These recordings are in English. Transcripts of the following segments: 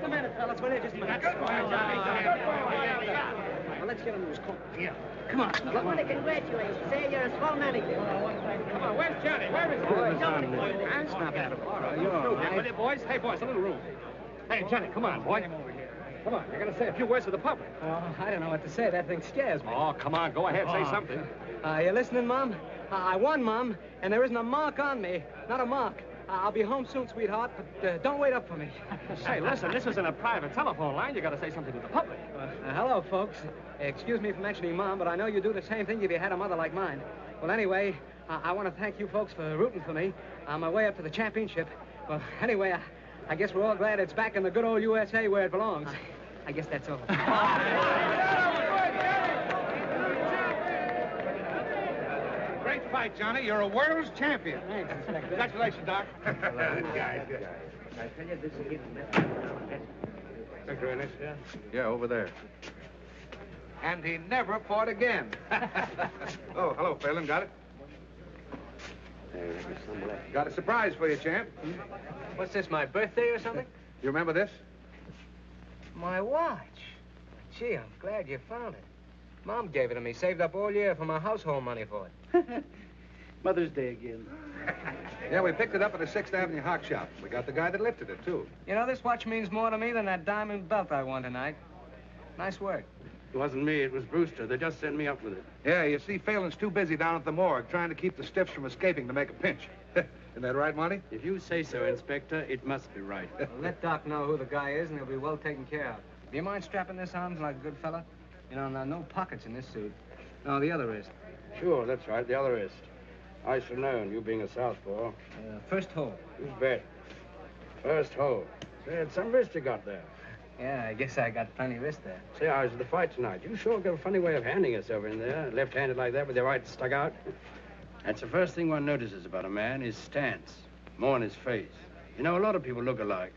a minute, fellas. Will you just a minute? Good boy, Johnny. Well, let's get him to his corner. Yeah. Come on. I want to congratulate you. Say you're a swell manager. Come on, where's Johnny? Where is he? That's not bad. All right, you're all right. Will you, boys? Hey, boys, a little room. Hey, Johnny, come on, boy. Come on, you're going to say a few words to the public. I don't know what to say. That thing scares me. Oh, come on, go ahead, say something. You listening, Mom? I won, Mom, and there isn't a mark on me. Not a mark. I'll be home soon, sweetheart, but don't wait up for me. Say, listen, this isn't a private telephone line. You got to say something to the public. Hello, folks. Excuse me for mentioning Mom, but I know you do the same thing if you had a mother like mine. Well, anyway, I want to thank you folks for rooting for me on my way up to the championship. Well, anyway, I guess we're all glad it's back in the good old USA where it belongs. I guess that's all. Great fight, Johnny. You're a world's champion. Thanks, Inspector. Congratulations, Doc. Good guys. I tell you, this is getting Inspector Ennis? Yeah, over there. And he never fought again. Oh, hello, Phelan. Got it? Got a surprise for you, champ. What's this, my birthday or something? You remember this? My watch. Gee, I'm glad you found it. Mom gave it to me, saved up all year for my household money for it. Mother's Day again. Yeah, we picked it up at the 6th Avenue Hock Shop. We got the guy that lifted it, too. You know, this watch means more to me than that diamond belt I won tonight. Nice work. It wasn't me, it was Brewster. They just sent me up with it. Yeah, you see, Phelan's too busy down at the morgue trying to keep the stiffs from escaping to make a pinch. Isn't that right, Monty? If you say so, Inspector, it must be right. Well, let Doc know who the guy is, and he'll be well taken care of. Do you mind strapping this on like a good fella? You know, no pockets in this suit. No, the other wrist. Sure, that's right, the other wrist. I should have known, you being a southpaw. First hole. Who's bet? First hole. Say, it's some wrist you got there. Yeah, I guess I got plenty of wrist there. Say, I was at the fight tonight. You sure got a funny way of handing us over in there, left-handed like that with your right stuck out. That's the first thing one notices about a man, his stance, more in his face. You know, a lot of people look alike.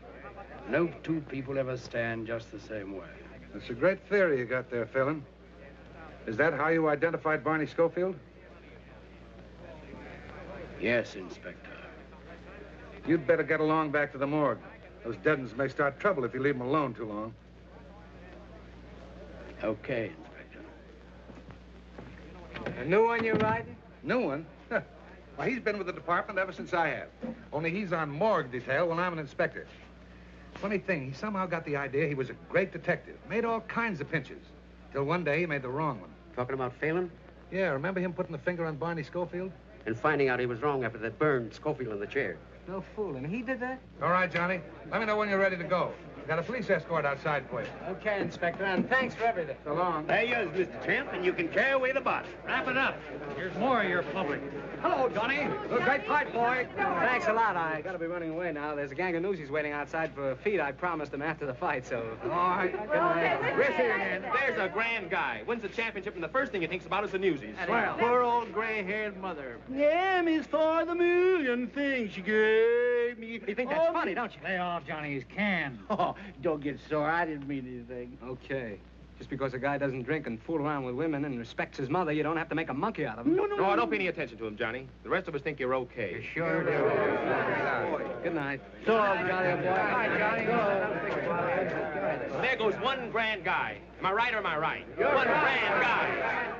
No two people ever stand just the same way. That's a great theory you got there, Phelan. Is that how you identified Barney Schofield? Yes, Inspector. You'd better get along back to the morgue. Those dead ones may start trouble if you leave them alone too long. Okay, Inspector. A new one you're riding? New one? Well, he's been with the department ever since I have. Only he's on morgue detail when I'm an inspector. Funny thing, he somehow got the idea he was a great detective. Made all kinds of pinches. Till one day he made the wrong one. Talking about Phelan? Yeah, remember him putting the finger on Barney Schofield? And finding out he was wrong after that burned Schofield in the chair. No fooling. He did that? All right, Johnny. Let me know when you're ready to go. Got a police escort outside for you. Okay, Inspector, and thanks for everything. So long. There you is, Mr. Champ, and you can carry away the body. Wrap it up. Here's more of your public. Hello, Johnny. Well, great fight, boy. Thanks a lot. I gotta be running away now. There's a gang of newsies waiting outside for a feed I promised them after the fight, so... All right. Good night. We're here again. There's a grand guy. Wins the championship, and the first thing he thinks about is the newsies. Well, poor old gray-haired mother. M is for the million things she gave me. You think that's funny, don't you? Lay off Johnny's can. Oh, don't get sore. I didn't mean anything. Okay. Just because a guy doesn't drink and fool around with women and respects his mother, you don't have to make a monkey out of him. No, don't pay any attention to him, Johnny. The rest of us think you're okay. You sure do. Good night. So long, Johnny, boy. Hi, Johnny. There goes one grand guy. Am I right or am I right? One grand guy.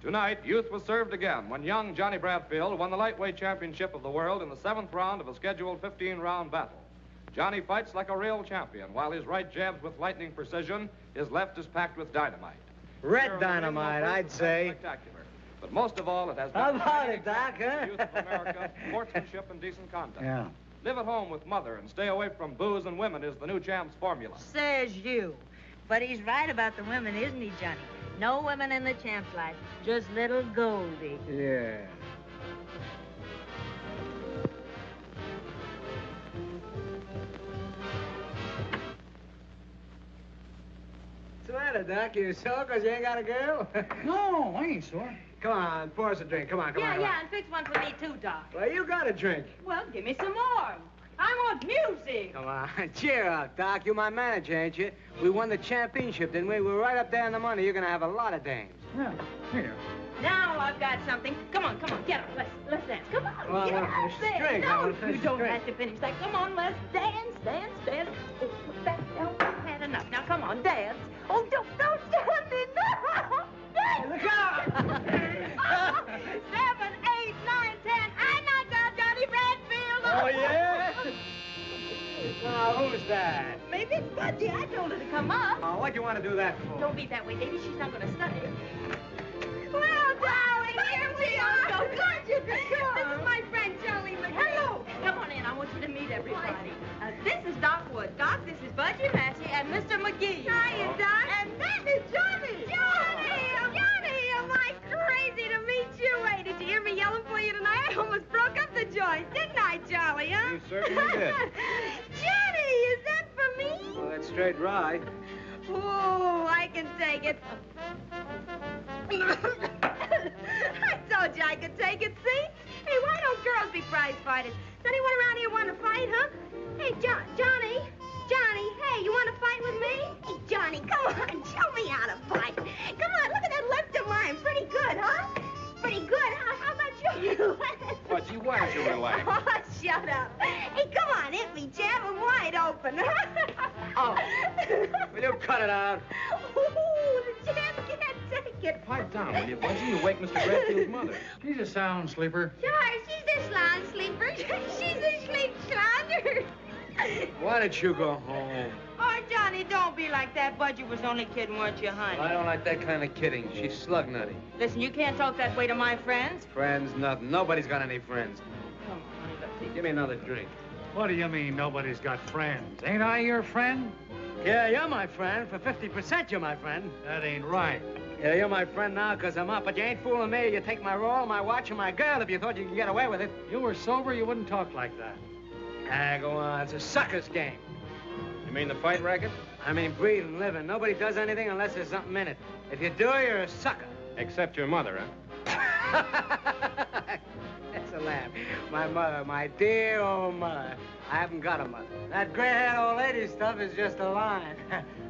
Tonight, youth was served again when young Johnny Bradfield won the lightweight championship of the world in the 7th round of a scheduled 15-round battle. Johnny fights like a real champion, while his right jabs with lightning precision, his left is packed with dynamite. Red dynamite, I'd say. Spectacular. But most of all, it has How about it, Doc, huh? youth of America, sportsmanship and decent conduct. Yeah. Live at home with mother and stay away from booze and women is the new champ's formula. Says you. But he's right about the women, isn't he, Johnny? No women in the champ's life, just little Goldie. Yeah. What's the matter, Doc? You sore because you ain't got a girl? No, I ain't sore. Come on, pour us a drink. Come on, come on. Yeah, and fix one for me, too, Doc. Well, you got a drink. Well, give me some more. I want music. Come on, cheer up, Doc. You're my manager, ain't you? We won the championship, didn't we? We're right up there in the money. You're gonna have a lot of dames. Yeah, here. Now I've got something. Come on, get up. Let's dance. Come on, Well, I get wanna up finish this there. drink. I No, wanna finish you this don't drink. have to finish that. Come on, let's dance. Put that down. that? Maybe it's Budgie. I told her to come up. Oh, what'd you want to do that for? Don't be that way, baby. She's not going to study. Well, darling, here we are. So glad you could come. This is my friend, Johnnie McGee. Hello. Come on in. I want you to meet everybody. This is Doc Wood. Doc, this is Budgie Massey and Mr. McGee. Hiya, Doc. And that is Johnnie. Johnnie, am I crazy to meet you? Hey, did you hear me yelling for you tonight? I almost broke up the joint, didn't I, Charlie, huh? You certainly did. Johnnie, is that for me? Well, that's straight rye. Oh, I can take it. I told you I could take it, see? Hey, why don't girls be prize fighters? Does anyone around here want to fight, huh? Hey, Johnnie, hey, you want to fight with me? Hey, Johnnie, come on, show me how to fight. Come on, look at that left of mine. Pretty good, huh? Pretty good. How about you? But you, why don't you relax? Oh, shut up. Hey, come on, hit me, jab him wide open. Oh, will you cut it out? Ooh, the jab can't take it. Pipe down, will you, Budgie? You wake Mr. Garfield's mother. She's a sound sleeper. Sure, she's a slan sleeper. She's a sleep slander. Why don't you go home? Oh, Johnnie, don't be like that. Budgie was only kidding, weren't you, honey? I don't like that kind of kidding. She's slug nutty. Listen, you can't talk that way to my friends. Friends, nothing. Nobody's got any friends. Come on, honey, let's see. Give me another drink. What do you mean nobody's got friends? Ain't I your friend? Yeah, you're my friend. For 50%, you're my friend. That ain't right. Yeah, you're my friend now because I'm up, but you ain't fooling me. You take my roll, my watch, and my girl if you thought you could get away with it. You were sober, you wouldn't talk like that. Ah, go on. It's a sucker's game. You mean the fight racket? I mean, breathing, living. Nobody does anything unless there's something in it. If you do, you're a sucker. Except your mother, huh? That's a laugh. My mother, my dear old mother. I haven't got a mother. That gray-haired old lady stuff is just a line.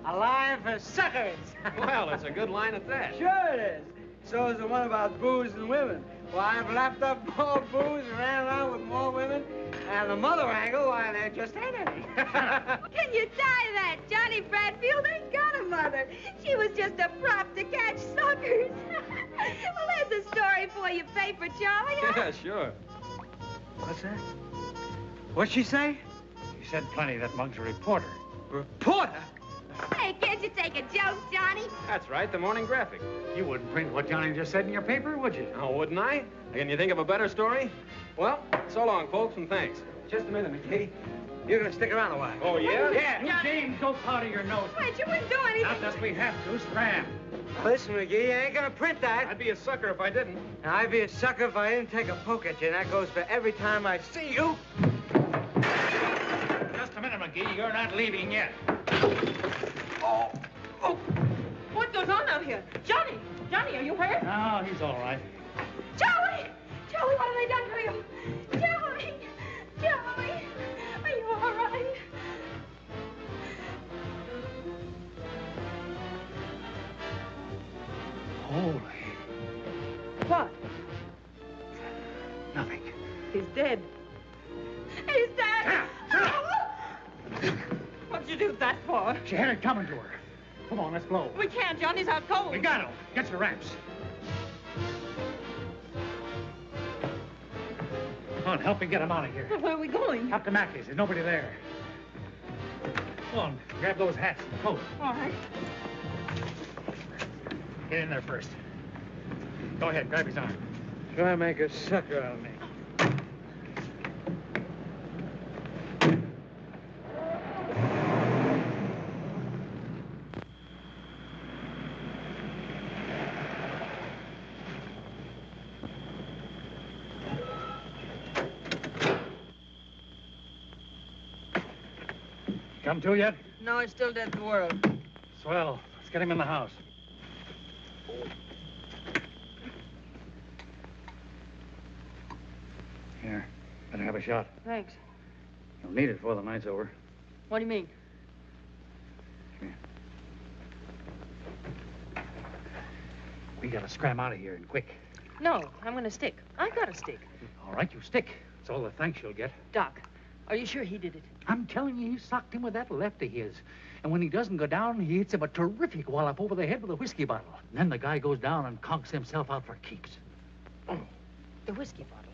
A line for suckers. Well, it's a good line at that. Sure it is. So is the one about booze and women. Why, I've lapped up more booze and ran around with more women. And the mother angle, why, there just ain't any. Can you tie that? Johnny Bradfield ain't got a mother. She was just a prop to catch suckers. Well, there's a story for you, paper, Charlie. Huh? Yeah, sure. What's that? What'd she say? She said plenty. That mug's a reporter. Reporter? Hey, can't you take a joke, Johnny? That's right, the Morning Graphic. You wouldn't print what Johnny just said in your paper, would you? Oh, wouldn't I? Can you think of a better story? Well, so long, folks, and thanks. Just a minute, McGee. You're gonna stick around a while. Oh, yeah? Yeah. You James, go powder your nose. Wait, you wouldn't do anything. Not unless we have to. Scram. Listen, McGee, you ain't gonna print that. I'd be a sucker if I didn't. Now, I'd be a sucker if I didn't take a poke at you, and that goes for every time I see you. Just a minute, McGee. You're not leaving yet. Oh. What goes on out here? Johnny, are you hurt? No, he's all right. Charlie, what have they done to you? Charlie, are you all right? Holy. What? Nothing. He's dead. He's dead. What'd you do that for? She had it coming to her. Come on, let's blow. We can't. Johnny's out cold. We got him. Get your wraps. Come on, help me get him out of here. Where are we going? Up to Mackey's. There's nobody there. Come on, grab those hats and the coat. All right. Get in there first. Go ahead, grab his arm. Try to make a sucker out of me. Come to yet? No, he's still dead to the world. Swell. Let's get him in the house. Here, better have a shot. Thanks. You'll need it before the night's over. What do you mean? Come here. We gotta scram out of here and quick. No, I'm gonna stick. I got a stick. All right, you stick. It's all the thanks you'll get. Doc, are you sure he did it? I'm telling you, he socked him with that left of his. And when he doesn't go down, he hits him a terrific wallop over the head with a whiskey bottle. And then the guy goes down and conks himself out for keeps. The whiskey bottle.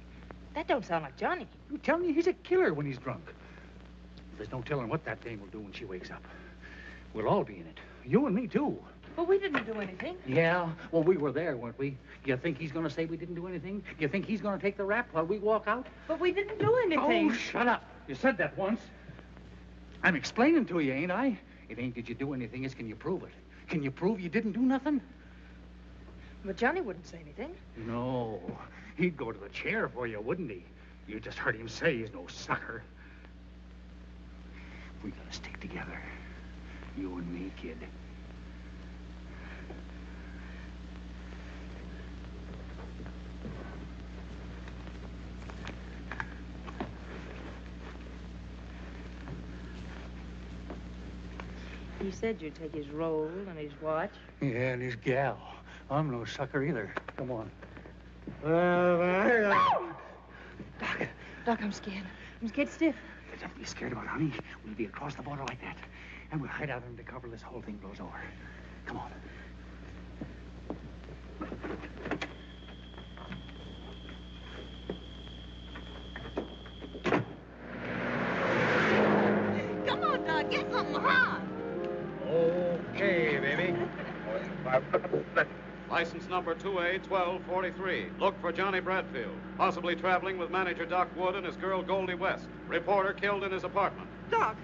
That don't sound like Johnny. I'm telling you, he's a killer when he's drunk. There's no telling what that dame will do when she wakes up. We'll all be in it. You and me, too. But we didn't do anything. Yeah, well, we were there, weren't we? You think he's going to say we didn't do anything? You think he's going to take the rap while we walk out? But we didn't do anything. Oh, shut up. You said that once. I'm explaining to you, ain't I? It ain't did you do anything, it's can you prove it? Can you prove you didn't do nothing? But Johnny wouldn't say anything. No. He'd go to the chair for you, wouldn't he? You just heard him say he's no sucker. We gotta stick together. You and me, kid. He said you'd take his roll and his watch. Yeah, and his gal. I'm no sucker either. Come on. Doc, I'm scared. I'm scared stiff. Don't be scared about it, honey. We'll be across the border like that. And we'll hide out under cover till this whole thing blows over. Come on. Come on, Doc. Get something hot. Okay, baby. License number 2A1243. Look for Johnny Bradfield, possibly traveling with manager Doc Wood and his girl Goldie West. Reporter killed in his apartment. Doc,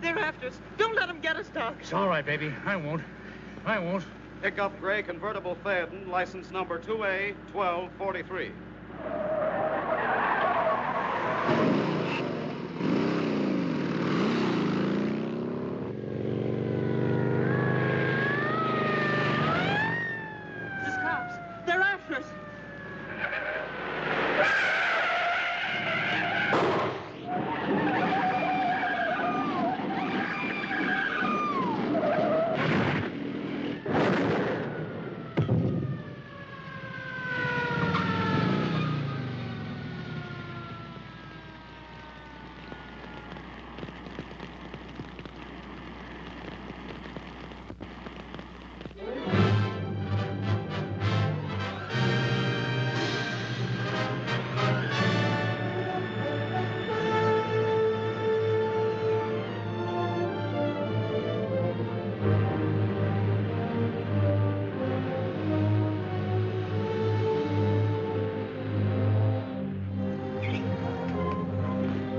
they're after us. Don't let them get us, Doc. It's all right, baby. I won't. I won't. Pick up gray convertible Phelan, license number 2A1243. This cops. They're after us.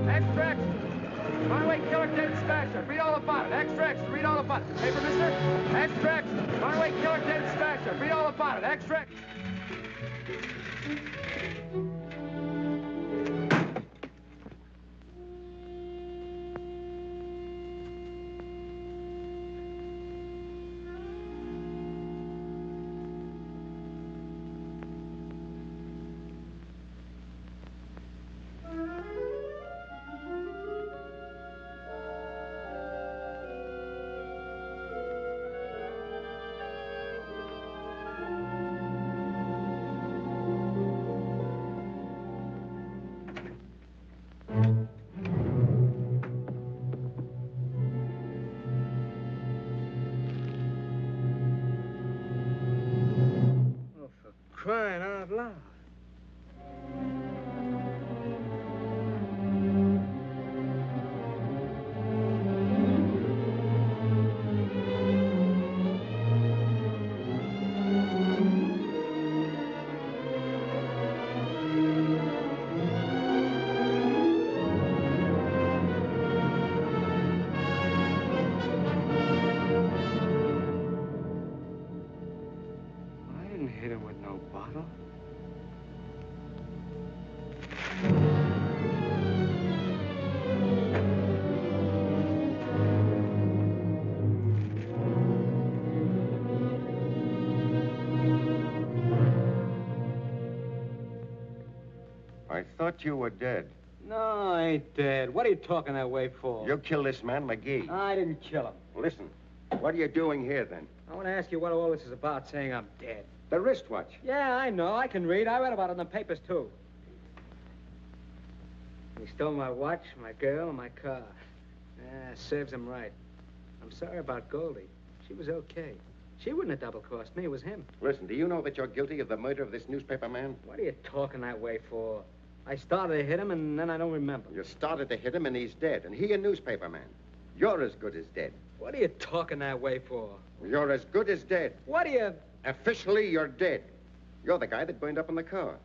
Extra! Runaway killer dead smasher. Read all about it. Extra! Read all about it. Paper, mister? Extra! Runaway killer dead smasher. Read all about it. Extra! Crying out loud. I didn't hit him with no bottle. I thought you were dead. No, I ain't dead. What are you talking that way for? You killed this man, McGee. I didn't kill him. Listen, what are you doing here, then? I want to ask you what all this is about, saying I'm dead. The wristwatch. Yeah, I know. I can read. I read about it in the papers, too. He stole my watch, my girl, and my car. Yeah, serves him right. I'm sorry about Goldie. She was okay. She wouldn't have double-crossed me. It was him. Listen, do you know that you're guilty of the murder of this newspaper man? What are you talking that way for? I started to hit him, and then I don't remember. You started to hit him, and he's dead. And he a newspaper man. You're as good as dead. What are you talking that way for? You're as good as dead. What are you... Officially, you're dead. You're the guy that burned up in the car.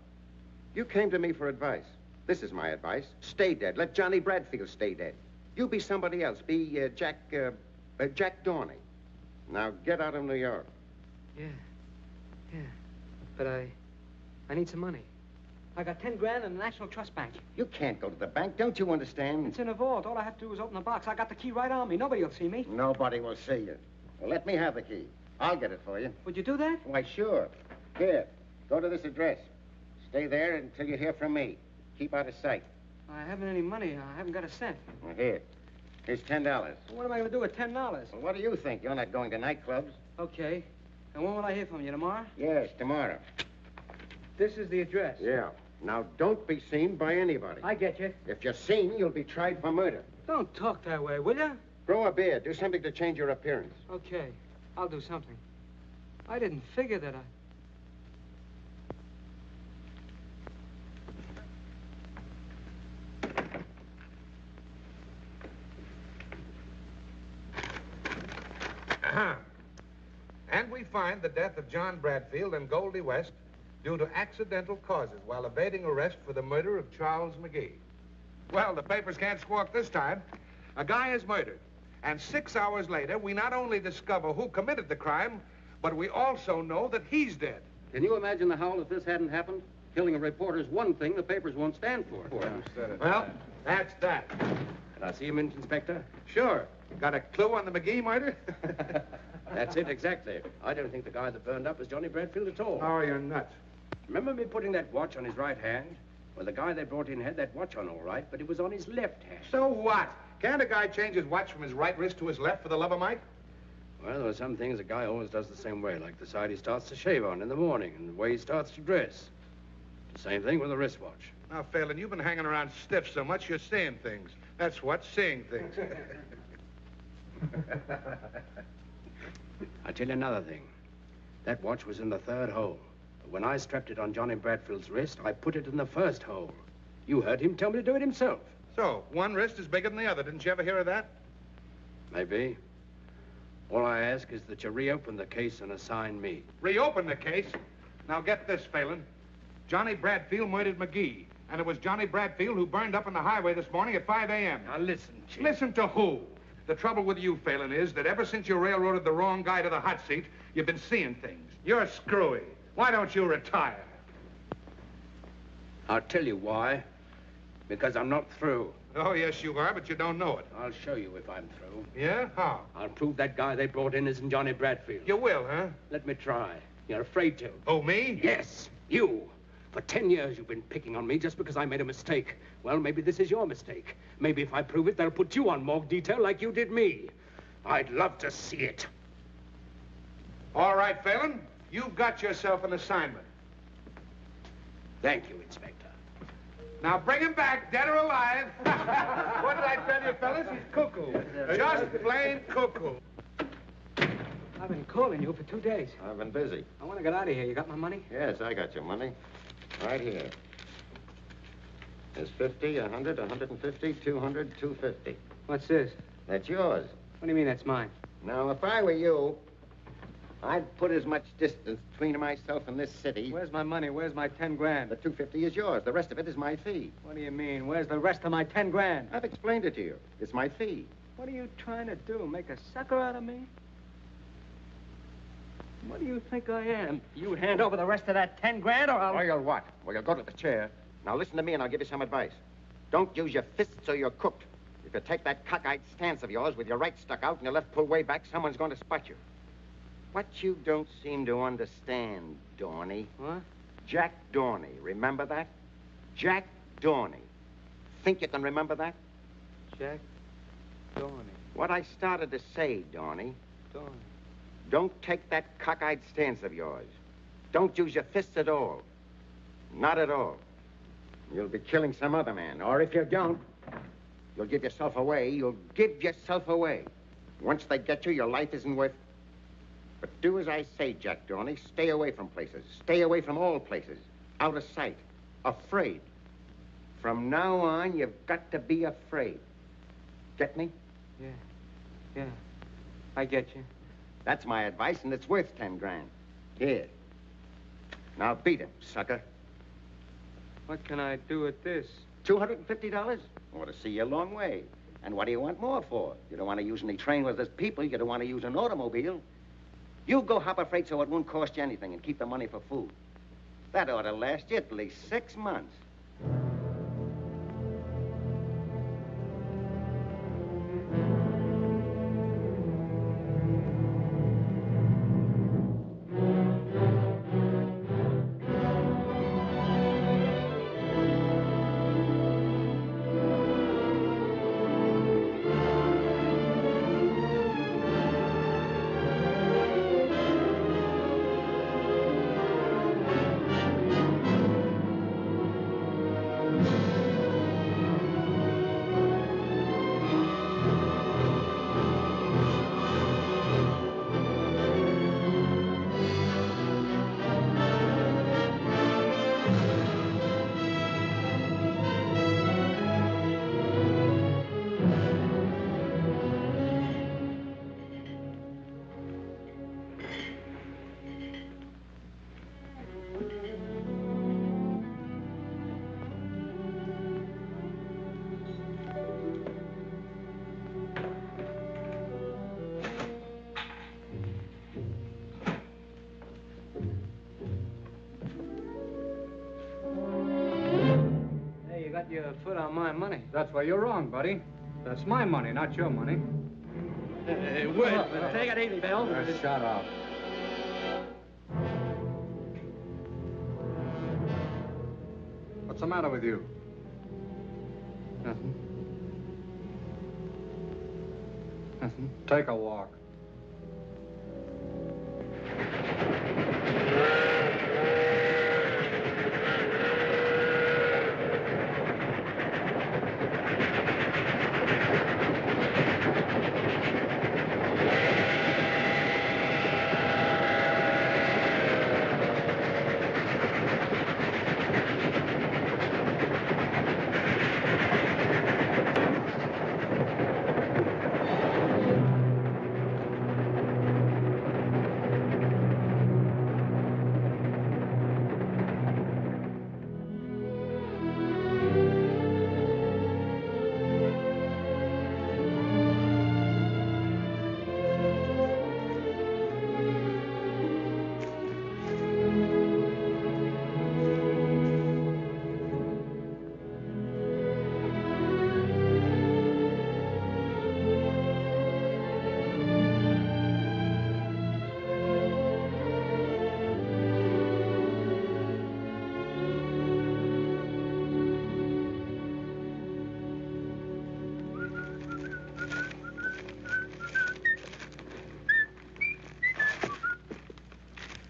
You came to me for advice. This is my advice. Stay dead. Let Johnny Bradfield stay dead. You be somebody else. Be Jack Dorney. Now get out of New York. Yeah. But I need some money. I got 10 grand in the National Trust Bank. You can't go to the bank. Don't you understand? It's in a vault. All I have to do is open the box. I got the key right on me. Nobody will see me. Nobody will see you. Well, let me have the key. I'll get it for you. Would you do that? Why, sure. Here, go to this address. Stay there until you hear from me. Keep out of sight. I haven't any money. I haven't got a cent. Well, here. Here's $10. Well, what am I going to do with $10? Well, what do you think? You're not going to nightclubs. Okay. And when will I hear from you? Tomorrow? Yes, tomorrow. This is the address. Yeah. Now, don't be seen by anybody. I get you. If you're seen, you'll be tried for murder. Don't talk that way, will you? Grow a beard. Do something to change your appearance. Okay. I'll do something. I didn't figure that And we find the death of John Bradfield and Goldie West due to accidental causes while evading arrest for the murder of Charles McGee. Well, the papers can't squawk this time. A guy is murdered. And 6 hours later, we not only discover who committed the crime, but we also know that he's dead. Can you imagine the howl if this hadn't happened? Killing a reporter's one thing the papers won't stand for. Well, that's that. Can I see him, Inspector? Sure. Got a clue on the McGee murder? That's it, exactly. I don't think the guy that burned up was Johnny Bradfield at all. Oh, you're nuts. Remember me putting that watch on his right hand? Well, the guy they brought in had that watch on all right, but it was on his left hand. So what? Can't a guy change his watch from his right wrist to his left, for the love of Mike? Well, there are some things a guy always does the same way, like the side he starts to shave on in the morning and the way he starts to dress. The same thing with a wristwatch. Now, Phelan, you've been hanging around stiff so much, you're seeing things. That's what, seeing things. I tell you another thing. That watch was in the third hole. But when I strapped it on Johnny Bradfield's wrist, I put it in the first hole. You heard him tell me to do it himself. So, one wrist is bigger than the other. Didn't you ever hear of that? Maybe. All I ask is that you reopen the case and assign me. Reopen the case? Now, get this, Phelan. Johnny Bradfield murdered McGee. And it was Johnny Bradfield who burned up on the highway this morning at 5 a.m. Now, listen, Chief. Listen to who? The trouble with you, Phelan, is that ever since you railroaded the wrong guy to the hot seat, you've been seeing things. You're screwy. Why don't you retire? I'll tell you why. Because I'm not through. Oh, yes, you are, but you don't know it. I'll show you if I'm through. Yeah? How? I'll prove that guy they brought in isn't Johnny Bradfield. You will, huh? Let me try. You're afraid to. Oh, me? Yes, you. For 10 years you've been picking on me just because I made a mistake. Well, maybe this is your mistake. Maybe if I prove it, they'll put you on morgue detail like you did me. I'd love to see it. All right, Phelan. You've got yourself an assignment. Thank you, Inspector. Now bring him back, dead or alive. What did I tell you, fellas? He's cuckoo. Just plain cuckoo. I've been calling you for 2 days. I've been busy. I want to get out of here. You got my money? Yes, I got your money. Right here. There's 50, 100, 150, 200, 250. What's this? That's yours. What do you mean that's mine? Now, if I were you, I'd put as much distance between myself and this city. Where's my money? Where's my 10 grand? The 250 is yours. The rest of it is my fee. What do you mean? Where's the rest of my 10 grand? I've explained it to you. It's my fee. What are you trying to do? Make a sucker out of me? What do you think I am? You hand over the rest of that 10 grand or I'll... Well, you'll what? Well, you'll go to the chair. Now, listen to me and I'll give you some advice. Don't use your fists or you're cooked. If you take that cockeyed stance of yours with your right stuck out and your left pulled way back, someone's going to spot you. What you don't seem to understand, Dorney. What? Jack Dorney. Remember that? Jack Dorney. Think you can remember that? Jack Dorney. What I started to say, Dorney. Dorney. Don't take that cockeyed stance of yours. Don't use your fists at all. Not at all. You'll be killing some other man. Or if you don't, you'll give yourself away. You'll give yourself away. Once they get you, your life isn't worth... But do as I say, Jack Dorney. Stay away from places. Stay away from all places. Out of sight. Afraid. From now on, you've got to be afraid. Get me? Yeah. I get you. That's my advice, and it's worth 10 grand. Here. Now beat him, sucker. What can I do with this? $250? Ought to see you a long way. And what do you want more for? You don't want to use any train where there's people. You don't want to use an automobile. You go hop a freight so it won't cost you anything and keep the money for food. That ought to last you at least 6 months. Your foot on my money. That's where you're wrong, buddy. That's my money, not your money. Hey, wait. Take it easy, Bill. Shut up. What's the matter with you? Nothing. Nothing. Take a walk.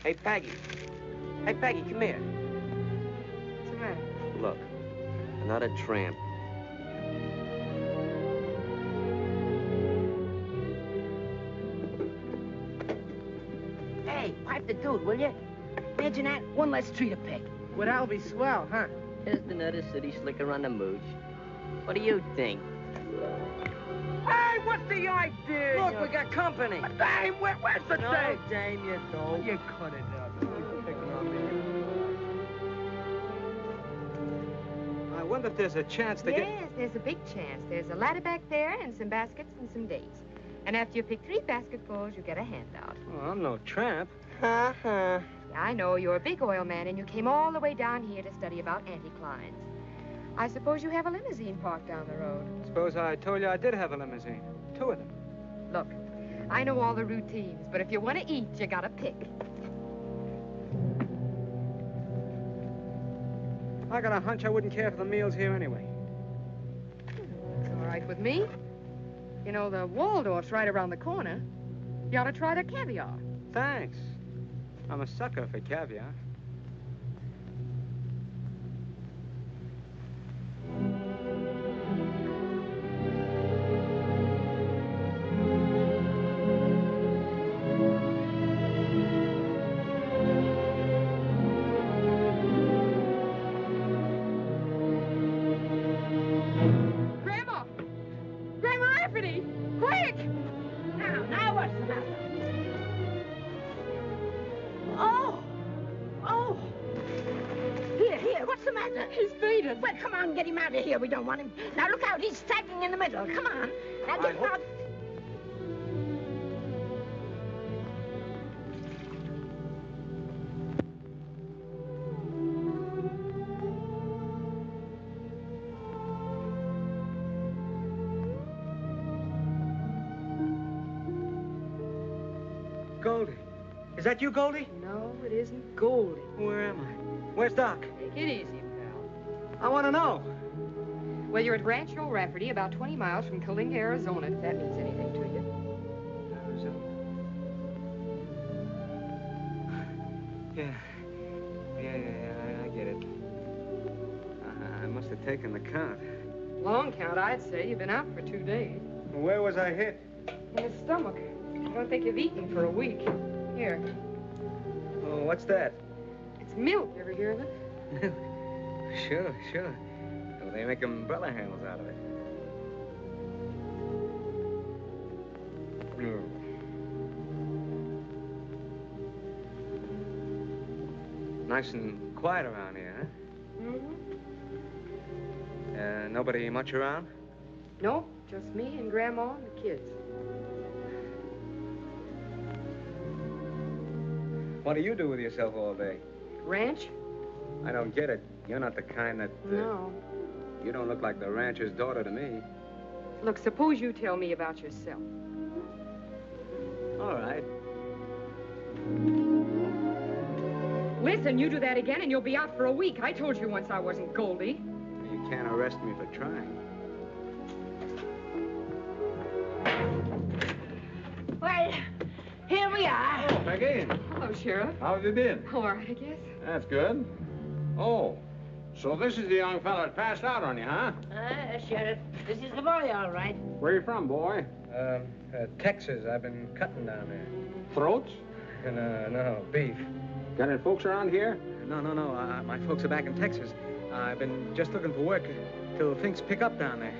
Hey, Peggy. Hey, Peggy, come here. What's the matter? Look, another tramp. Hey, pipe the dude, will you? Imagine that, one less tree to pick. Well, that'll be swell, huh? Just another city slicker on the mooch. What do you think? Hey, what's the idea? Look, we got company. Dame, where's the No, dame? Dame, you don't. You cut it out. You're picking on me. I wonder if there's a chance to get... Yes, there's a big chance. There's a ladder back there and some baskets and some dates. And after you pick 3 basketfuls, you get a handout. Oh, I'm no tramp. Uh-huh. I know you're a big oil man, and you came all the way down here to study about anticlines. I suppose you have a limousine parked down the road. Suppose I told you I did have a limousine. 2 of them. Look, I know all the routines, but if you want to eat, you gotta pick. I got a hunch I wouldn't care for the meals here anyway. It's all right with me. You know, the Waldorf's right around the corner. You ought to try the caviar. Thanks. I'm a sucker for caviar. matter? He's fainted. Well, come on, get him out of here. We don't want him. Now, look out. He's sagging in the middle. Come on. Now, get him out. Goldie. Is that you, Goldie? No, it isn't Goldie. Where am I? Where's Doc? Take it easy, pal. I want to know. Well, you're at Rancho Rafferty, about 20 miles from Kalinga, Arizona, if that means anything to you. Yeah, I get it. I must have taken the count. Long count, I'd say. You've been out for 2 days. Where was I hit? In the stomach. I don't think you've eaten for a week. Here. Oh, what's that? It's milk. You ever hear of it? Sure. Well, they make umbrella handles out of it. Nice and quiet around here, huh? Mm-hmm. Nobody much around? No, just me and Grandma and the kids. What do you do with yourself all day? Ranch? I don't get it. You're not the kind that... No. You don't look like the rancher's daughter to me. Look, suppose you tell me about yourself. All right. Listen, you do that again and you'll be out for a week. I told you once I wasn't Goldie. You can't arrest me for trying. Well, here we are. Oh, Peggy. Hello, Sheriff. How have you been? All right, I guess. That's good. Oh, so this is the young fella that passed out on you, huh? Sheriff, this is the boy, all right. Where you from, boy? Texas. I've been cutting down there. Throats? No, beef. Got any folks around here? No. My folks are back in Texas. I've been just looking for work till things pick up down there.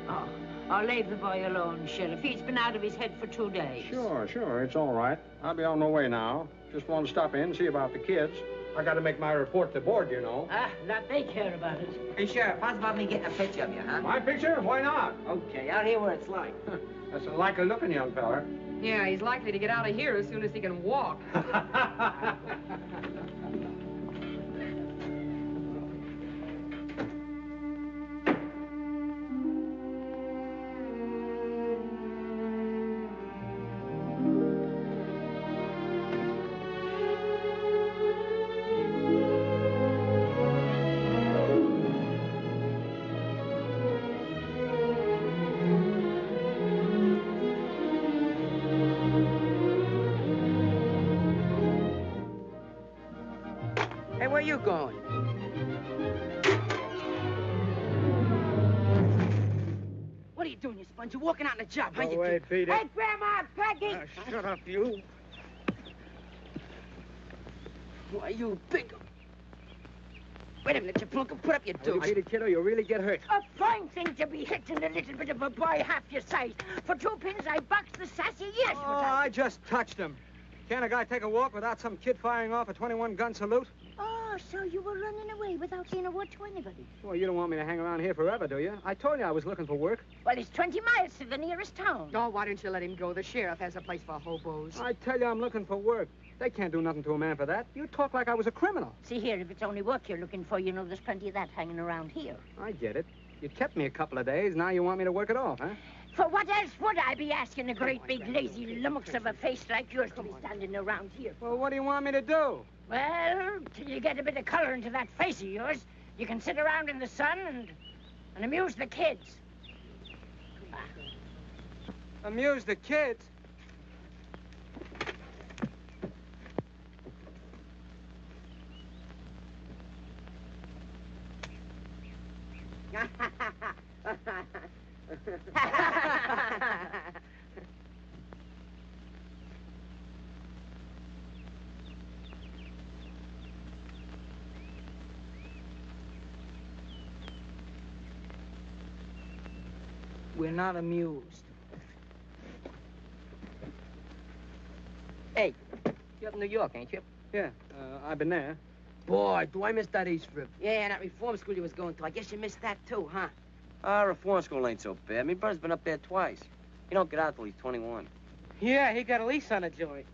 Oh, I'll leave the boy alone, Sheriff. He's been out of his head for 2 days. Sure. It's all right. I'll be on my way now. Just want to stop in and see about the kids. I got to make my report to board, you know. Not they care about it. Hey, Sheriff, how's about me getting a picture of you, huh? My picture? Why not? Okay, out here where it's like. That's a likely-looking young fella. Yeah, he's likely to get out of here as soon as he can walk. Where you going? What are you doing, you sponge? You're walking out on the job, huh? Go away, Peter. Hey, Grandma, Peggy! Shut up, you. Why, you big... Wait a minute, you plunk and put up your dukes. Peter, kiddo, you'll really get hurt. A fine thing to be hitting a little bit of a boy half your size. For 2 pins, I boxed the sassy years. I just touched him. Can't a guy take a walk without some kid firing off a 21-gun salute? Oh, so you were running away without saying a word to anybody? Well, you don't want me to hang around here forever, do you? I told you I was looking for work. Well, it's 20 miles to the nearest town. Oh, why don't you let him go? The sheriff has a place for hobos. I tell you I'm looking for work. They can't do nothing to a man for that. You talk like I was a criminal. See here, if it's only work you're looking for, you know there's plenty of that hanging around here. I get it. You kept me a couple of days. Now you want me to work it off, huh? For what else would I be asking a great big lazy lummox of a face like yours to be standing around here? Well, what do you want me to do? Well, till you get a bit of color into that face of yours, you can sit around in the sun and amuse the kids. Amuse the kids? We're not amused. Hey, you're up in New York, ain't you? Yeah, I've been there. Boy, do I miss that East Rib. Yeah, and that reform school you was going to. I guess you missed that too, huh? Reform school ain't so bad. My brother's been up there twice. He don't get out till he's 21. Yeah, he got a lease on a joint.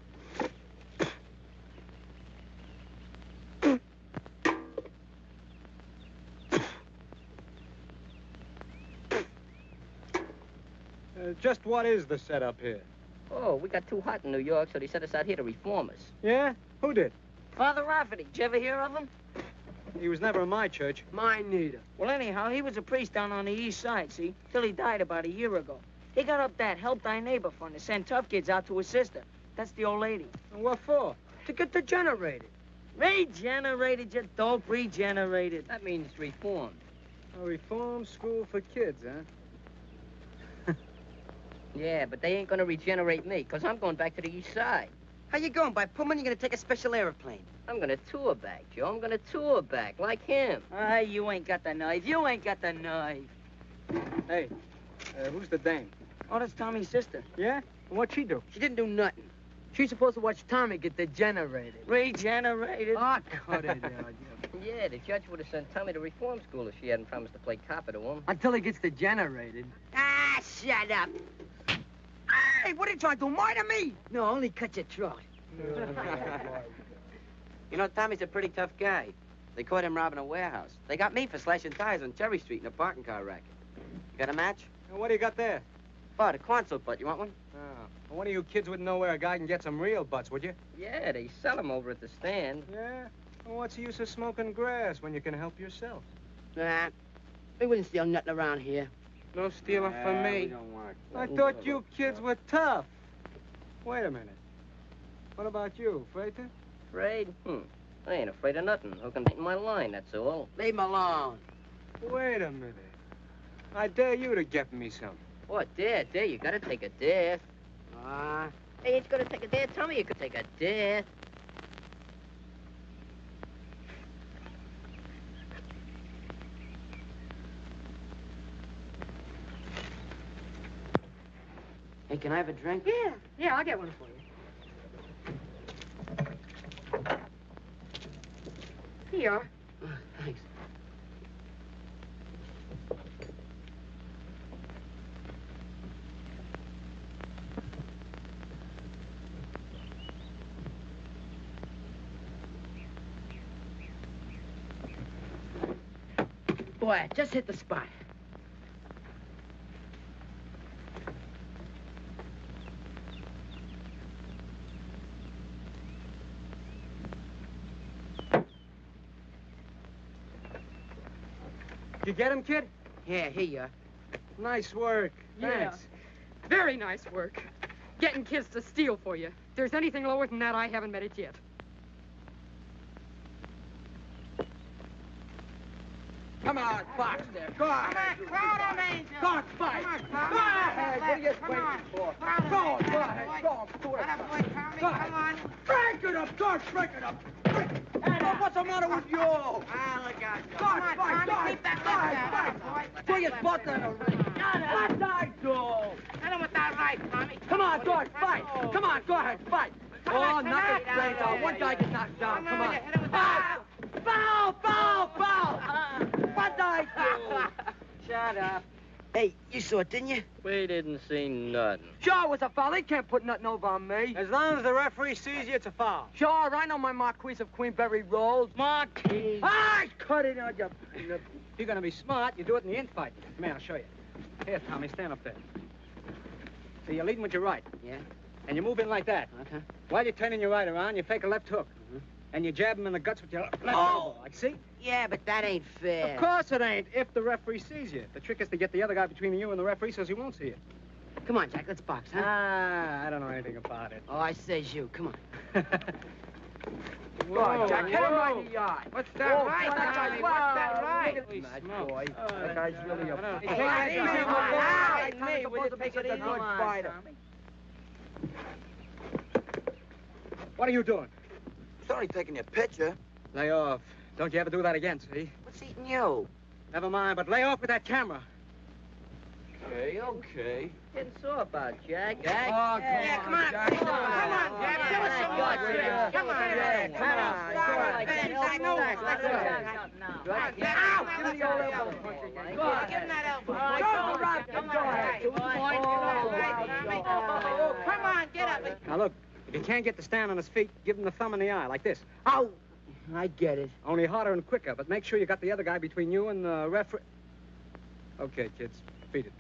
Just what is the setup here? Oh, we got too hot in New York, so they sent us out here to reform us. Yeah? Who did? Father Rafferty. Did you ever hear of him? He was never in my church. Mine neither. Well, anyhow, he was a priest down on the east side, see? Till he died about a year ago. He got up that Help Thy Neighbor fund to send tough kids out to his sister. That's the old lady. And what for? To get degenerated. Regenerated, you dope, regenerated. That means reformed. A reform school for kids, huh? Yeah, but they ain't gonna regenerate me, because I'm going back to the east side. How you going? By Pullman, you're gonna take a special airplane. I'm gonna tour back, Joe. I'm gonna tour back, like him. Ah, you ain't got the nerve. You ain't got the nerve. Hey, who's the dame? Oh, that's Tommy's sister. Yeah? And what'd she do? She didn't do nothing. She's supposed to watch Tommy get degenerated. Regenerated? Ah, cut it out. Yeah, the judge would have sent Tommy to reform school if she hadn't promised to play copper to him. Until he gets degenerated. Ah, shut up. Hey, what are you trying to do? Murder me? No, only cut your throat. You know, Tommy's a pretty tough guy. They caught him robbing a warehouse. They got me for slashing tires on Cherry Street in a parking car racket. You got a match? And what do you got there? Oh, the corn soup butt. You want one? Oh. Well, one of you kids wouldn't know where a guy can get some real butts, would you? Yeah, they sell them over at the stand. Yeah? Well, what's the use of smoking grass when you can help yourself? Nah, we wouldn't steal nothing around here. No stealing from me. I thought you kids were tough. Wait a minute. What about you, Freighter? Afraid? I ain't afraid of nothing. Hooking in my line, that's all. Leave him alone. Wait a minute. I dare you to get me some. What, dare? You gotta take a dare. Hey, ain't you gonna take a dare? Tell me you could take a dare. Hey, can I have a drink? Yeah, I'll get one for you. Here you are. Thanks. Boy, I just hit the spot. You get him, kid? Yeah, here you are. Nice work. Yeah. Thanks. Very nice work. Getting kids to steal for you. If there's anything lower than that, I haven't met it yet. Come on, Fox there. Go on. Crowd him, Angel. Go on, fight. Go ahead. What are you waiting for? Go on, do it. Tommy, Go ahead. come on. Break it up, George, break it up. What's the matter with you? Ah, look out. Come on, Tommy, fight. keep that left down, boy. Put your butt down already. What I do? Hit him with that right, Tommy. Come on, George, fight. Come on, go ahead, fight. Come Oh, on, knock his come on. brains out. One guy gets knocked down. Come on. Hit him with that. Foul! What I do? Shut up. Hey, you saw it, didn't you? We didn't see nothing. Sure, it was a foul. They can't put nothing over on me. As long as the referee sees you, it's a foul. Sure, I know my Marquise of Queenberry rolls. Marquis. I cut it out, you... If you're gonna be smart, you do it in the infight. Come here, I'll show you. Here, Tommy, stand up there. So you're leading with your right. Yeah? And you move in like that. Okay. While you're turning your right around, you fake a left hook. And you jab him in the guts with your left elbow. Like, see? Yeah, but that ain't fair. Of course it ain't, if the referee sees you. The trick is to get the other guy between you and the referee so he won't see you. Come on, Jack, let's box, huh? Ah, I don't know anything about it. Oh, I says you. Come on. Go on, Jack. Hit him right in the eye. What's that right, Tommy? Tommy? What's that right? Mad boy. That guy's really a... Hey, Hey, hey, easy, hey, boy. hey, Tommy's hey, supposed to be such a good fighter. What are you doing? It's only taking your picture. Lay off. Don't you ever do that again, see? What's eating you? Never mind, but lay off with that camera. Okay. Getting sore about, Jack. Oh, Yeah, come on. Come on, Jack. Give us some more. Come on. Give him that elbow. Come on, get up. Now, look, if you can't get the stand on his feet, give him the thumb in the eye, like this. Oh, I get it. Only harder and quicker, but make sure you got the other guy between you and the referee. Okay, kids. Beat it.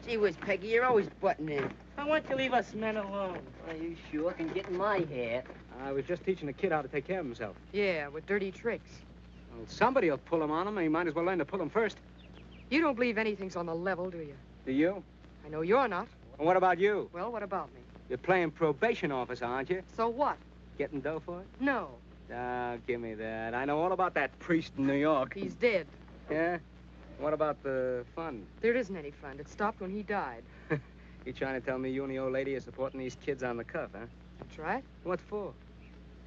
Gee whiz, Peggy, you're always butting in. Why won't you leave us men alone? Well, you sure can get in my hair. I was just teaching the kid how to take care of himself. Yeah, with dirty tricks. Well, somebody will pull him on him, and he might as well learn to pull him first. You don't believe anything's on the level, do you? Do you? I know you're not. And what about you? Well, what about me? You're playing probation officer, aren't you? So what? Getting dough for it? No. Give me that. I know all about that priest in New York. He's dead. Yeah? What about the fund? There isn't any fund. It stopped when he died. You trying to tell me you and the old lady are supporting these kids on the cuff, huh? That's right. What for?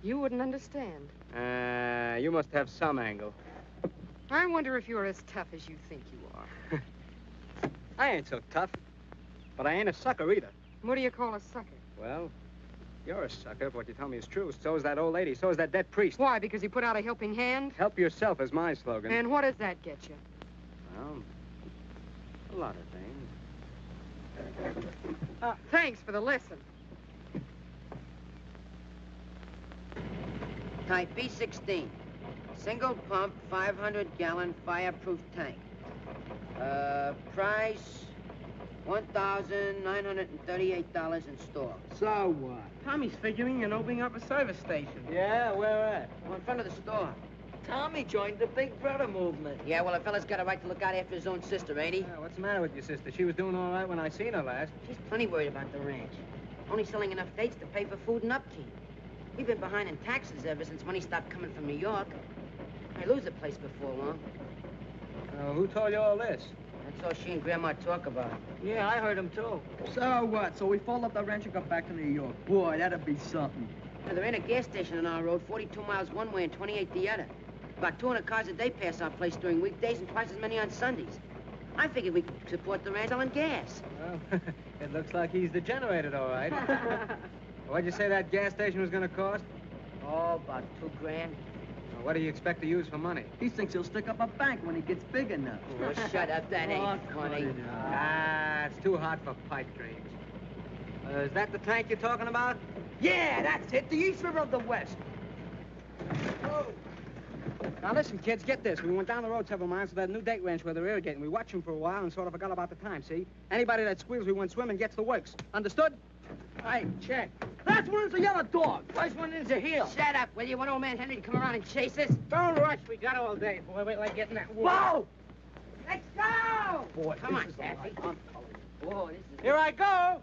You wouldn't understand. You must have some angle. I wonder if you're as tough as you think you are. I ain't so tough. But I ain't a sucker either. What do you call a sucker? Well, you're a sucker if what you tell me is true. So is that old lady. So is that dead priest. Why, because he put out a helping hand? Help yourself is my slogan. And what does that get you? Well, a lot of things. Thanks for the lesson. Type B16. Single pump, 500-gallon fireproof tank. Price, $1,938 in store. So what? Tommy's figuring on opening up a service station. Yeah, where at? Oh, in front of the store. Tommy joined the Big Brother movement. Yeah, well, a fella's got a right to look out after his own sister, ain't he? Yeah, what's the matter with your sister? She was doing all right when I seen her last. She's plenty worried about the ranch. Only selling enough dates to pay for food and upkeep. We've been behind in taxes ever since money stopped coming from New York. I lose the place before long. Who told you all this? That's all she and Grandma talk about. Yeah, I heard him too. So what? So we fold up the ranch and go back to New York. Boy, that'd be something. Now, there ain't a gas station on our road, 42 miles one way and 28 the other. About 200 cars a day pass our place during weekdays and twice as many on Sundays. I figured we could support the ranch selling gas. Well, it looks like he's degenerated, all right. What'd you say that gas station was going to cost? Oh, about $2 grand. Well, what do you expect to use for money? He thinks he'll stick up a bank when he gets big enough. Oh, shut up. That ain't funny. It's too hot for pipe dreams. Is that the tank you're talking about? Yeah, that's it. The East River of the West. Oh. Now, listen, kids, get this. We went down the road several miles to that new date ranch where they're irrigating. We watched them for a while and sort of forgot about the time, see? Anybody that squeals we went swimming gets the works. Understood? Hey, check. Last one is the yellow dog. First one is a heel. Shut up, will you? Want old man Henry to come around and chase us? Don't rush. We got all day, boy. Wait like getting that wood. Whoa! Let's go! Boy, come on, Daffy. Whoa, this is... Here I go!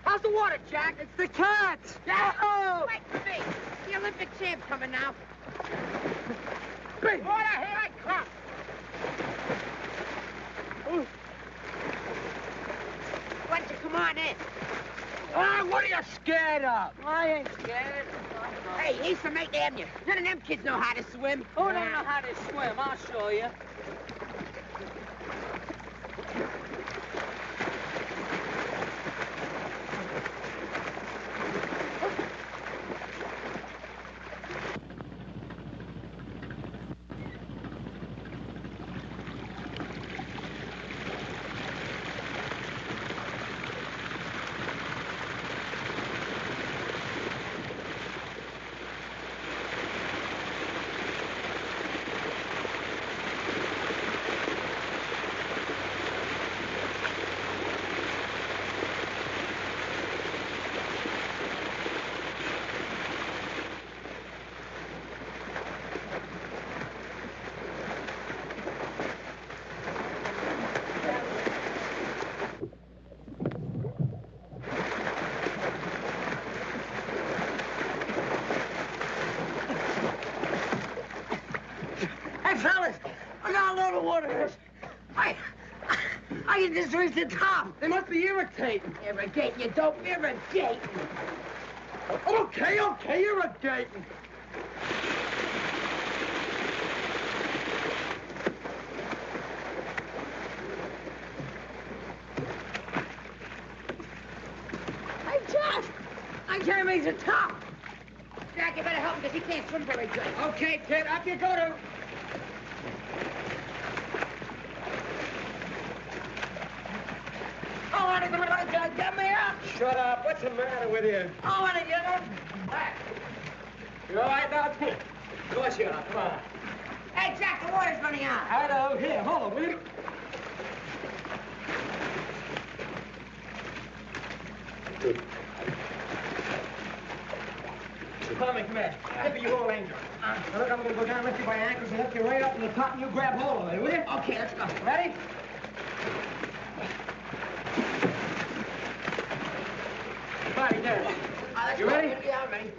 How's the water, Jack? It's the cat! Yahoo! Wait for me! The Olympic champ coming now. Big water, here I come! Ooh. Why don't you come on in? Ah, what are you scared of? I ain't scared. Hey, he's from 8th Avenue. None of them kids know how to swim. Who don't know how to swim? I'll show you. Fellas, I got a load of water. I can just reach the top. They must be irritating. Irrigating, you dope. Irrigating. Okay, irrigating. Jeremy's a top. Jack, you better help him because he can't swim very good. Okay, kid, up you go to. Get me up! Shut up. What's the matter with you? I want to get up. You all right now? Of course you are. Come on. Hey, Jack, the water's running out. Hello. Here, hold on, will you? Tommy, come here. Give me your old angel. Now, look, I'm going to go down, lift you by your ankles, and lift you right up to the top, and you grab hold of it, will you? Okay, let's go. Ready? Body there. You ready? Yeah, I'm ready.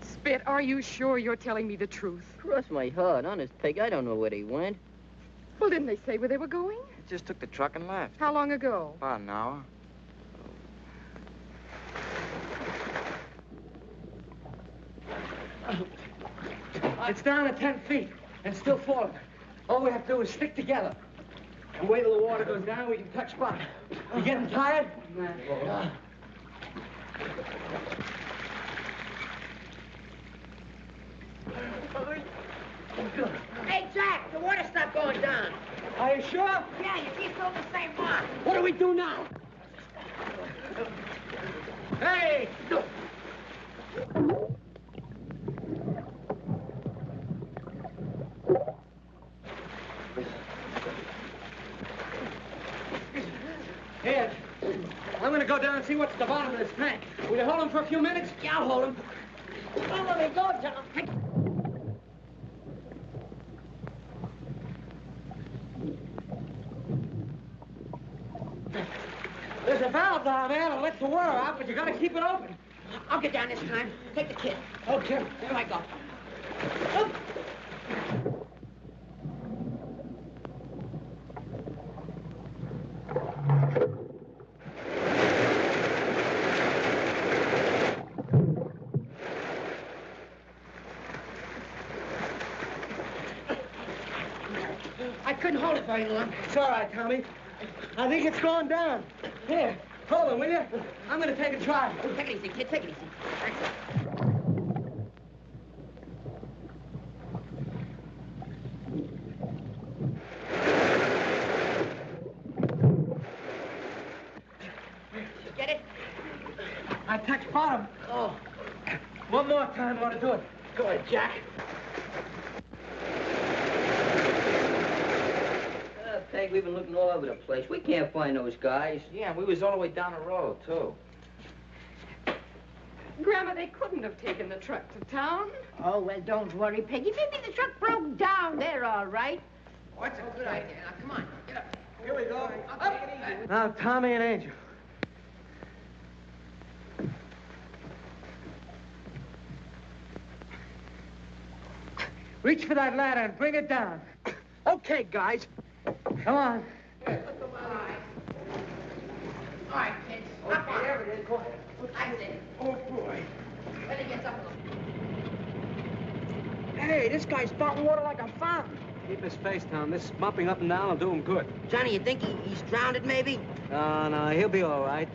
Spit, are you sure you're telling me the truth? Cross my heart. Honest, Peg, I don't know where they went. Well, didn't they say where they were going? Just took the truck and left. How long ago? About an hour. It's down to 10 feet and still falling. All we have to do is stick together. And wait till the water goes down, we can touch bottom. You getting tired? Hey, Jack, the water stopped going down. Are you sure? Yeah, you keep going the same mark. What do we do now? Hey! Here, I'm gonna go down and see what's at the bottom of this tank. Will you hold him for a few minutes? Yeah, I'll hold him. Don't let me go, John. There's a valve down there that lets the water out, but you gotta keep it open. I'll get down this time. Take the kid. Okay. Here I go. I couldn't hold it very long. It's all right, Tommy. I think it's going down. Here, hold on, will you? I'm gonna take a try. Take it easy, kid. Take it easy. That's it. Get it? I touched bottom. Oh. One more time, I want to do it. Go ahead, Jack. Peg, we've been looking all over the place. We can't find those guys. Yeah, we was all the way down the road, too. Grandma, they couldn't have taken the truck to town. Oh, well, don't worry, Peggy. Maybe the truck broke down. They're all right. What's a good idea? Now, come on. Get up. Here we go. I'll take it easy. Now, Tommy and Angel. Reach for that ladder and bring it down. Okay, guys. Come on. All right, kids. Up on. There it is. Go ahead. That's it. Oh, boy. When it gets up a little. Hey, this guy's spouting water like a fountain. Keep his face down. This bumping up and down will do him good. Johnny, you think he's drowned maybe? No, he'll be all right.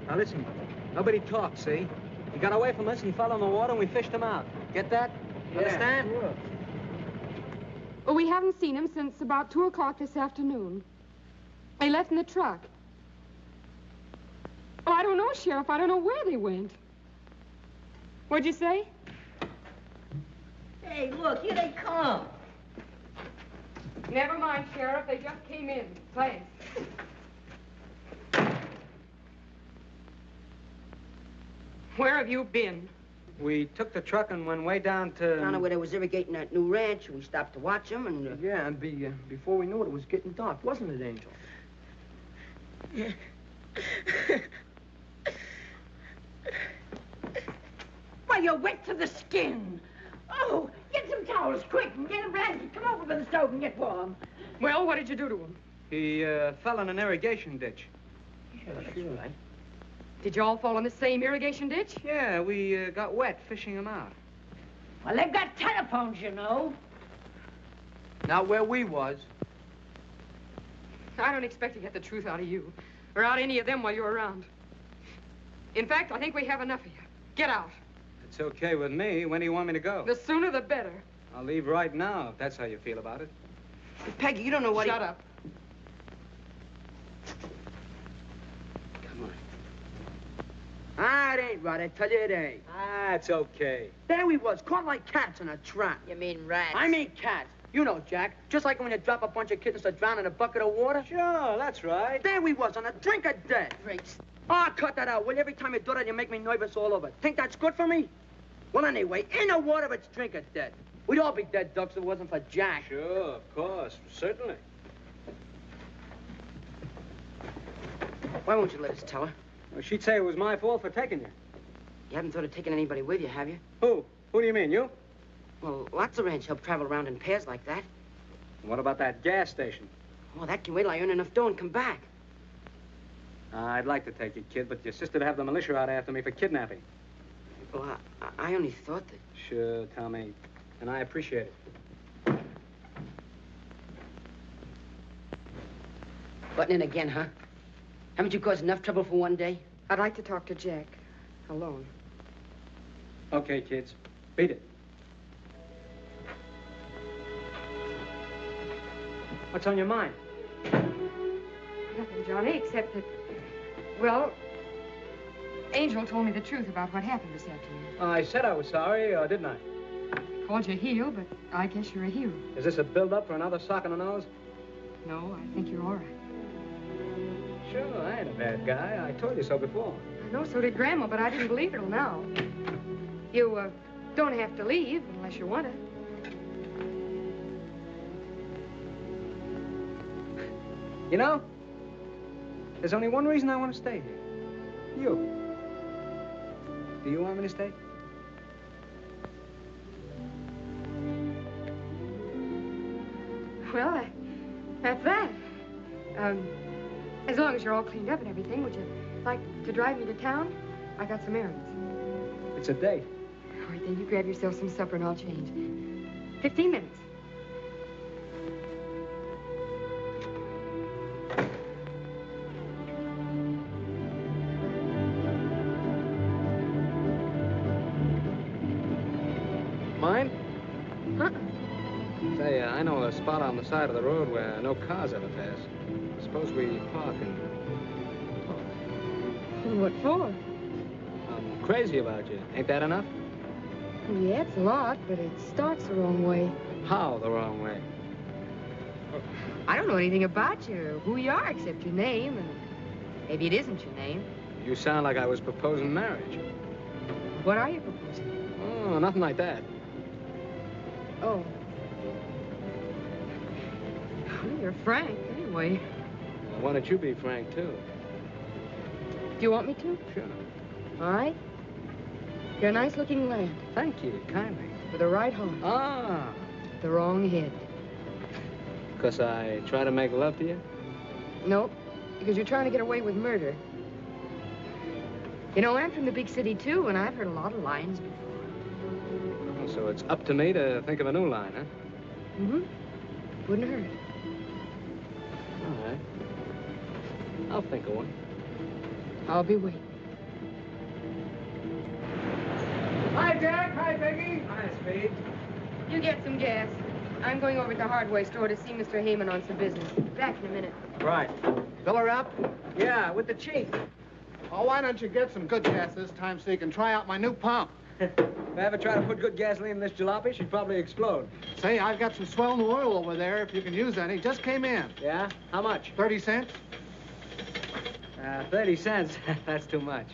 Now, listen. Nobody talks, see? He got away from us and fell in the water and we fished him out. Get that? You understand? Sure. Well, we haven't seen him since about 2 o'clock this afternoon. They left in the truck. Oh, I don't know, Sheriff. I don't know where they went. What'd you say? Hey, look, here they come. Never mind, Sheriff. They just came in. Thanks. Where have you been? We took the truck and went way down to... Down to where they was irrigating that new ranch. We stopped to watch them and... Yeah, and before we knew it was getting dark, wasn't it, Angel? Well, you're wet to the skin. Oh, get some towels, quick, and get a blanket. Come over to the stove and get warm. Well, what did you do to him? He fell in an irrigation ditch. Yeah, that's right. Did you all fall in the same irrigation ditch? Yeah, we got wet fishing him out. Well, they've got telephones, you know. Not where we was. I don't expect to get the truth out of you, or out of any of them while you're around. In fact, I think we have enough of you. Get out. It's okay with me. When do you want me to go? The sooner the better. I'll leave right now, if that's how you feel about it. Peggy, you don't know what Shut up. Come on. Ah, it ain't right. I tell you it ain't. Ah, it's okay. There we was, caught like cats in a trap. You mean rats? I mean cats. You know, Jack, just like when you drop a bunch of kittens to drown in a bucket of water. Sure, that's right. There we was, on a drink of death. Great. Ah, cut that out, will you? Every time you do that, you make me nervous all over. Think that's good for me? Well, anyway, in the water, it's drink of death. We'd all be dead ducks if it wasn't for Jack. Sure, of course, certainly. Why won't you let us tell her? Well, she'd say it was my fault for taking you. You haven't thought of taking anybody with you, have you? Who? Who do you mean, you? Well, lots of ranch help travel around in pairs like that. What about that gas station? Well, that can wait till I earn enough dough and come back. I'd like to take you, kid, but your sister'd have the militia out after me for kidnapping. Well, I only thought that... Sure, Tommy. And I appreciate it. Butting in again, huh? Haven't you caused enough trouble for one day? I'd like to talk to Jack. Alone. Okay, kids. Beat it. What's on your mind? Nothing, Johnny, except that... Well, Angel told me the truth about what happened this afternoon. I said I was sorry, didn't I? Called you a heel, but I guess you're a hero. Is this a build-up for another sock in the nose? No, I think you're all right. Sure, I ain't a bad guy. I told you so before. I know, so did Grandma, but I didn't believe it till now. You, don't have to leave unless you want to. You know, there's only one reason I want to stay here. You. Do you want me to stay? Well, that's that. As long as you're all cleaned up and everything, would you like to drive me to town? I got some errands. It's a date. All right, then you grab yourself some supper and I'll change. 15 minutes. Mine? Huh? Say, I know a spot on the side of the road where no cars ever pass. Suppose we park and talk. What for? I'm crazy about you. Ain't that enough? Yeah, it's a lot, but it starts the wrong way. How the wrong way? I don't know anything about you, or who you are, except your name, and maybe it isn't your name. You sound like I was proposing marriage. What are you proposing? Oh, nothing like that. Oh. Well, you're frank, anyway. Well, why don't you be frank, too? Do you want me to? Sure. All right. You're a nice-looking lad. Thank you, kindly. With a right heart. Ah. The wrong head. Because I try to make love to you? Nope. Because you're trying to get away with murder. You know, I'm from the big city, too, and I've heard a lot of lines before. Oh, so it's up to me to think of a new line, huh? Mm-hmm. Wouldn't hurt. All right. I'll think of one. I'll be waiting. Hi, Jack. Hi, Peggy. Hi, Speed. You get some gas. I'm going over to the hardware store to see Mr. Heyman on some business. Back in a minute. Right. Fill her up? Yeah, with the chief. Oh, why don't you get some good gas this time so you can try out my new pump? If I ever try to put good gasoline in this jalopy, she'd probably explode. Say, I've got some swell new oil over there if you can use any. Just came in. Yeah? How much? 30 cents. 30 cents. That's too much.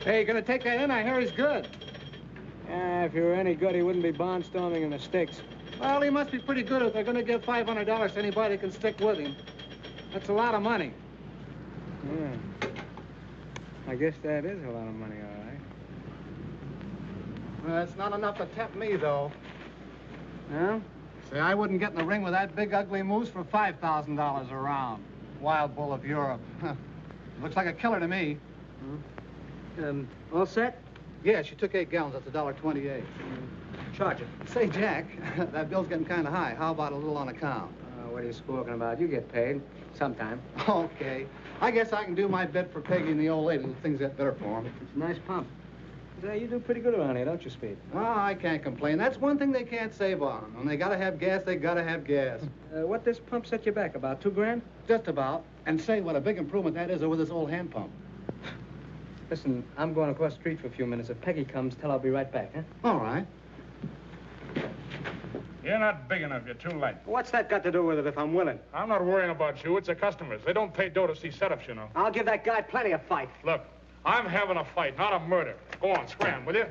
Hey, you gonna take that in? I hear he's good. Yeah, if he were any good, he wouldn't be barnstorming in the sticks. Well, he must be pretty good if they're gonna give $500 to anybody who can stick with him. That's a lot of money. Yeah. I guess that is a lot of money, all right. It's not enough to tempt me, though. No? Say, I wouldn't get in the ring with that big, ugly moose for $5,000 a round. Wild bull of Europe. Looks like a killer to me. All set? Yeah, she took 8 gallons. That's $1.28. Charge it. Say, Jack, that bill's getting kind of high. How about a little on account? What are you squawking about? You get paid. Sometime. Okay. I guess I can do my bit for Peggy and the old lady. Things get better for them. It's a nice pump. You do pretty good around here, don't you, Speed? Oh, I can't complain. That's one thing they can't save on. When they gotta have gas, they gotta have gas. What this pump set you back? About $2,000? Just about. And say, what a big improvement that is over this old hand pump. Listen, I'm going across the street for a few minutes. If Peggy comes, tell her I'll be right back, huh? All right. You're not big enough. You're too late. What's that got to do with it if I'm willing? I'm not worrying about you. It's the customers. They don't pay dough to see setups, you know. I'll give that guy plenty of fight. Look, I'm having a fight, not a murder. Go on, scram, will you?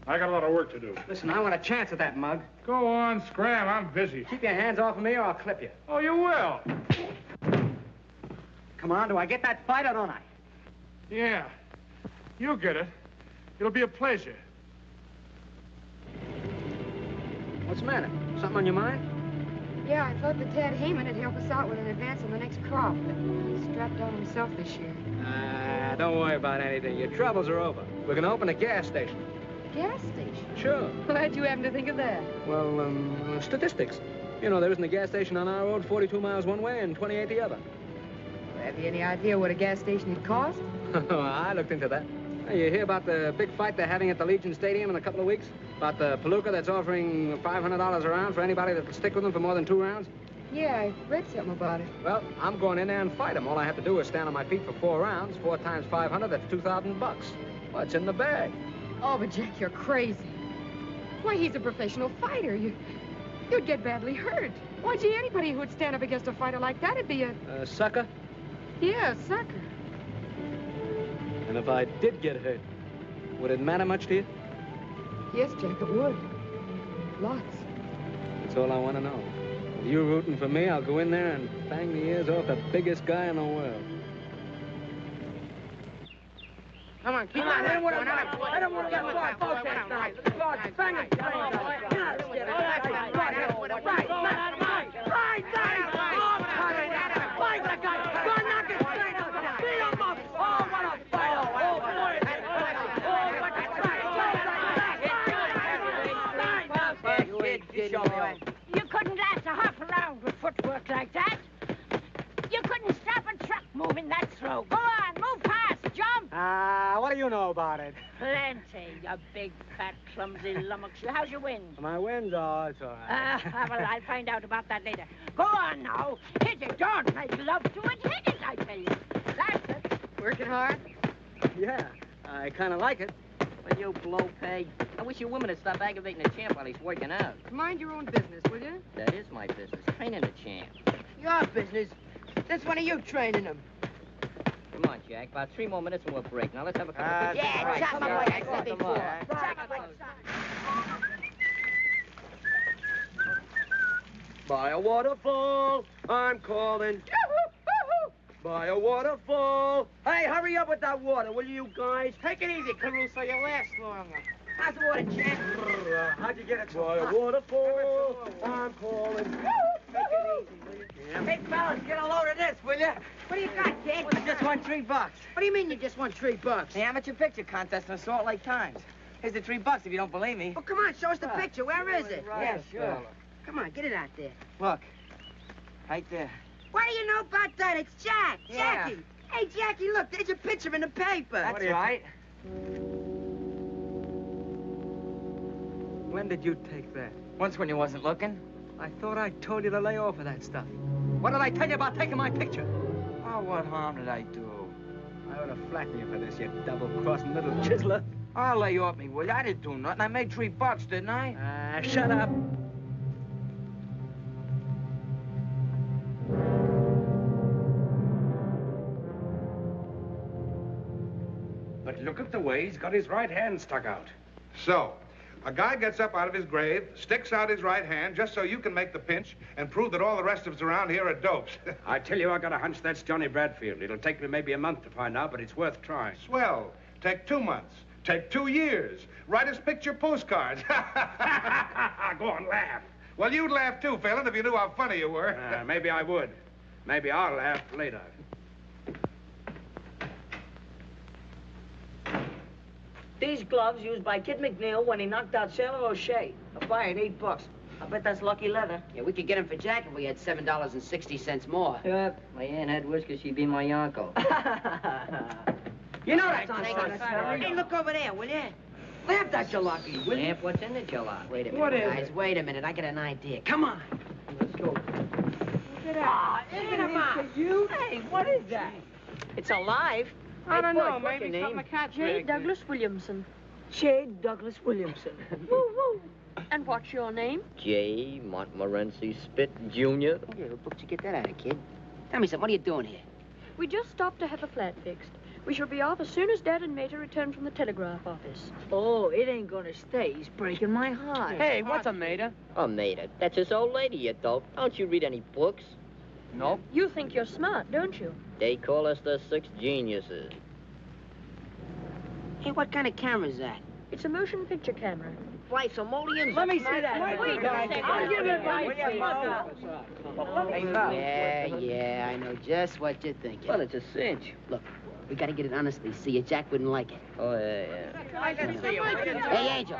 I got a lot of work to do. Listen, I want a chance at that mug. Go on, scram. I'm busy. Keep your hands off of me or I'll clip you. Oh, you will. Come on, do I get that fight or don't I? Yeah. You'll get it. It'll be a pleasure. What's the matter? Something on your mind? Yeah, I thought that Tad Heyman would help us out with an advance on the next crop, but he's strapped on himself this year. Don't worry about anything. Your troubles are over. We're going to open a gas station. Gas station? Sure. Glad you happen to think of that. Well, statistics. You know, there isn't a gas station on our road 42 miles one way and 28 the other. Have you any idea what a gas station would cost? I looked into that. Hey, you hear about the big fight they're having at the Legion Stadium in a couple of weeks? About the palooka that's offering $500 a round for anybody that'll stick with them for more than 2 rounds? Yeah, I read something about it. Well, I'm going in there and fight them. All I have to do is stand on my feet for 4 rounds. 4 times 500, that's $2,000. Well, it's in the bag. Oh, but Jack, you're crazy. Why, he's a professional fighter. You'd get badly hurt. Why, gee, anybody who would stand up against a fighter like that would be a... Sucker? Yeah, a sucker. And if I did get hurt, would it matter much to you? Yes, Jack, it would. Lots. That's all I want to know. With you rooting for me, I'll go in there and bang the ears off the biggest guy in the world. Come on, keep on. I don't want to get one. Both hands tonight. Bang it. You couldn't last a half a round with footwork like that. You couldn't stop a truck moving that slow. Go on, move fast, jump. What do you know about it? Plenty, you big, fat, clumsy lummox. How's your wind? My wind? Oh, it's all right. Well, I'll find out about that later. Go on now. Hit it. Don't make love to it. Hit it, I tell you. That's it. Working hard? Yeah, I kind of like it. Will you blow, Peg? I wish your woman would stop aggravating the champ while he's working out. Mind your own business, will you? That is my business, training the champ. Your business? That's one of you training him. Come on, Jack. About 3 more minutes and we'll break. Now let's have a couple of... Yeah, chop him like I said before. Chop him like By a waterfall, I'm calling. By a waterfall. Hey, hurry up with that water, will you guys? Take it easy, Caruso. You'll last longer. How's the water, Jack? How'd you get it so hot? By a waterfall, I'm calling. Take it easy, will you? Hey, fellas, get a load of this, will you? What do you got, kid? I just won $3. What do you mean you just won $3? The amateur picture contest in the Salt Lake Times. Here's the $3 if you don't believe me. Oh, come on, show us the picture. Where is it? Yeah, sure. Come on, get it out there. Look. Right there. What do you know about that? It's Jack. Yeah. Jackie. Hey, Jackie, look, there's a picture in the paper. That's right. When did you take that? Once when you wasn't looking. I thought I told you to lay off of that stuff. What did I tell you about taking my picture? Oh, what harm did I do? I ought to flatten you for this, you double-crossing little chiseler. I'll lay off me, will you? I didn't do nothing. I made $3, didn't I? Shut up. But look at the way he's got his right hand stuck out. So, a guy gets up out of his grave, sticks out his right hand just so you can make the pinch and prove that all the rest of us around here are dopes. I tell you, I got a hunch that's Johnnie Bradfield. It'll take me maybe a month to find out, but it's worth trying. Swell. Take 2 months. Take 2 years. Write us picture postcards. Go on, laugh. Well, you'd laugh too, Phelan, if you knew how funny you were. Maybe I would. Maybe I'll laugh later. These gloves used by Kid McNeil when he knocked out Sailor O'Shea. A fine, $8. I bet that's lucky leather. Yeah, we could get him for Jack if we had $7.60 more. Yep. My aunt had whiskers, she'd be my uncle. You know that's not funny. Hey, look over there, will you? Laugh at your lucky, will you? Lamp, what's in the jalop? Wait a minute, What is guys. it? Wait a minute. I got an idea. Come on. Let's go. Look Ah, isn't it cute? Hey, what is that? It's alive. I don't know. What's Maybe your something name? a cat J. makes. Douglas Williamson. J. Douglas Williamson. Woo woo. And what's your name? J. Montmorency Spit Jr. Yeah, what book did you get that out of, kid? Tell me something. What are you doing here? We just stopped to have a flat fixed. We shall be off as soon as Dad and Mater return from the telegraph office. Oh, it ain't gonna stay. He's breaking my heart. Hey, what's a mater? Oh, Mater, that's his old lady, you dope. Don't you read any books? Nope. You think you're smart, don't you? They call us the Six Geniuses. Hey, what kind of camera is that? It's a motion picture camera. Why, Somalians? Let me see that. Wait a second. I'll give it my Yeah, I know just what you're thinking. Well, it's a cinch. Look, we gotta get it honestly. See ya, Jack wouldn't like it. Oh, yeah. Hey, Angel.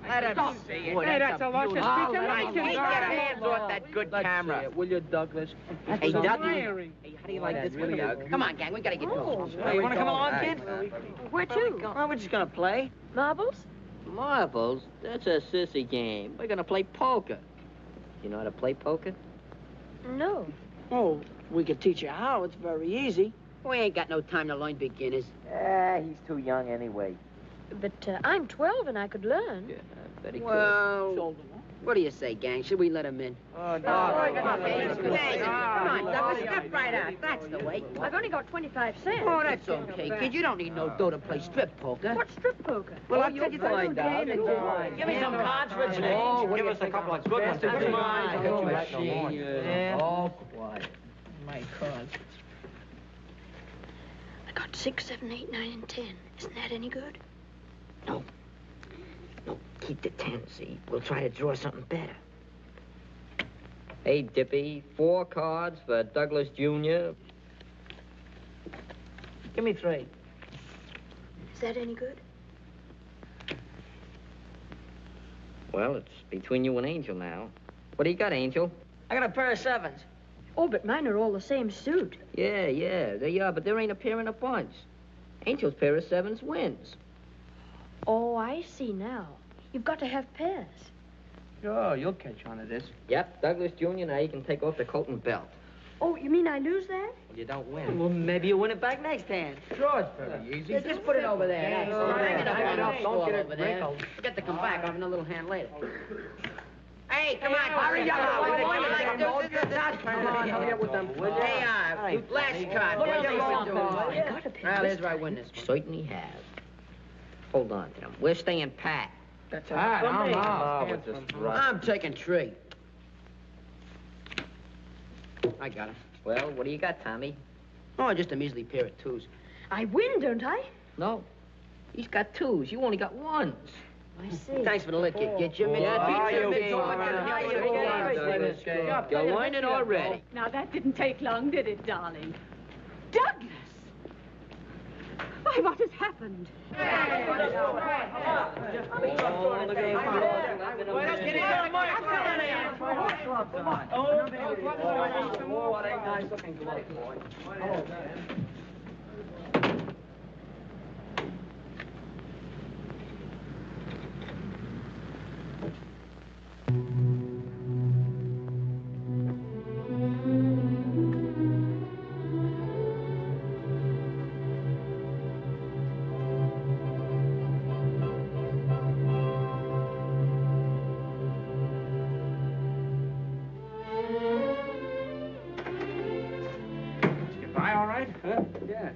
Let us see it. Hey, that's a luscious piece of Hey, bacon. get your hands off that good camera. Will you, Douglas? Hey, Dougie. Admiring. Hey, how do you like this one? Come on, gang. We gotta get going. Hey, you wanna come along, kid? Where to? Well, we're just gonna play. Marbles? Marbles? That's a sissy game. We're gonna play poker. You know how to play poker? No. Oh, we could teach you how. It's very easy. We ain't got no time to learn beginners. He's too young anyway. But I'm 12 and I could learn. Yeah, very good. Well, what do you say, gang? Should we let him in? Oh, Come on, Douglas, step right out. That's the way. I've only got 25 cents. Oh, that's okay, kid. You don't need no dough to play strip poker. What's strip poker? Well, I'll tell you the find out. Give me some cards for a change. Give us a couple of good ones. Come on. Yeah. Oh, quiet. My cards. I got 6, 7, 8, 9, and 10. Isn't that any good? No, keep the 10, see? We'll try to draw something better. Hey, Dippy, 4 cards for Douglas Jr. Give me 3. Is that any good? Well, it's between you and Angel now. What do you got, Angel? I got a pair of 7s. Oh, but mine are all the same suit. Yeah, they are, but there ain't a pair in a bunch. Angel's pair of 7s wins. Oh, I see now. You've got to have pairs. Sure, you'll catch on to this. Yep, Douglas Jr. Now you can take off the coat and belt. Oh, you mean I lose that? You don't win. Well, maybe you win it back next hand. Sure, it's very easy. Just put it over there. That's all. Hang it up. Don't get it over there. Forget to come back. I'll have another little hand later. Hey, come on. Hurry up. Hurry up with them. Hey, last card. What are you doing? Well, here's where I win this one. Certainly has. Hold on to them. We're staying pat. That's I'm taking 3. I got it. Well, what do you got, Tommy? Oh, just a measly pair of 2s. I win, don't I? No. He's got 2s. You only got 1s. I see. Thanks for the lick, kid. Get your mitts. You're learning already. Now, that didn't take long, did it, darling? Douglas! Why, what has happened? What a nice looking glove, boy. Yeah.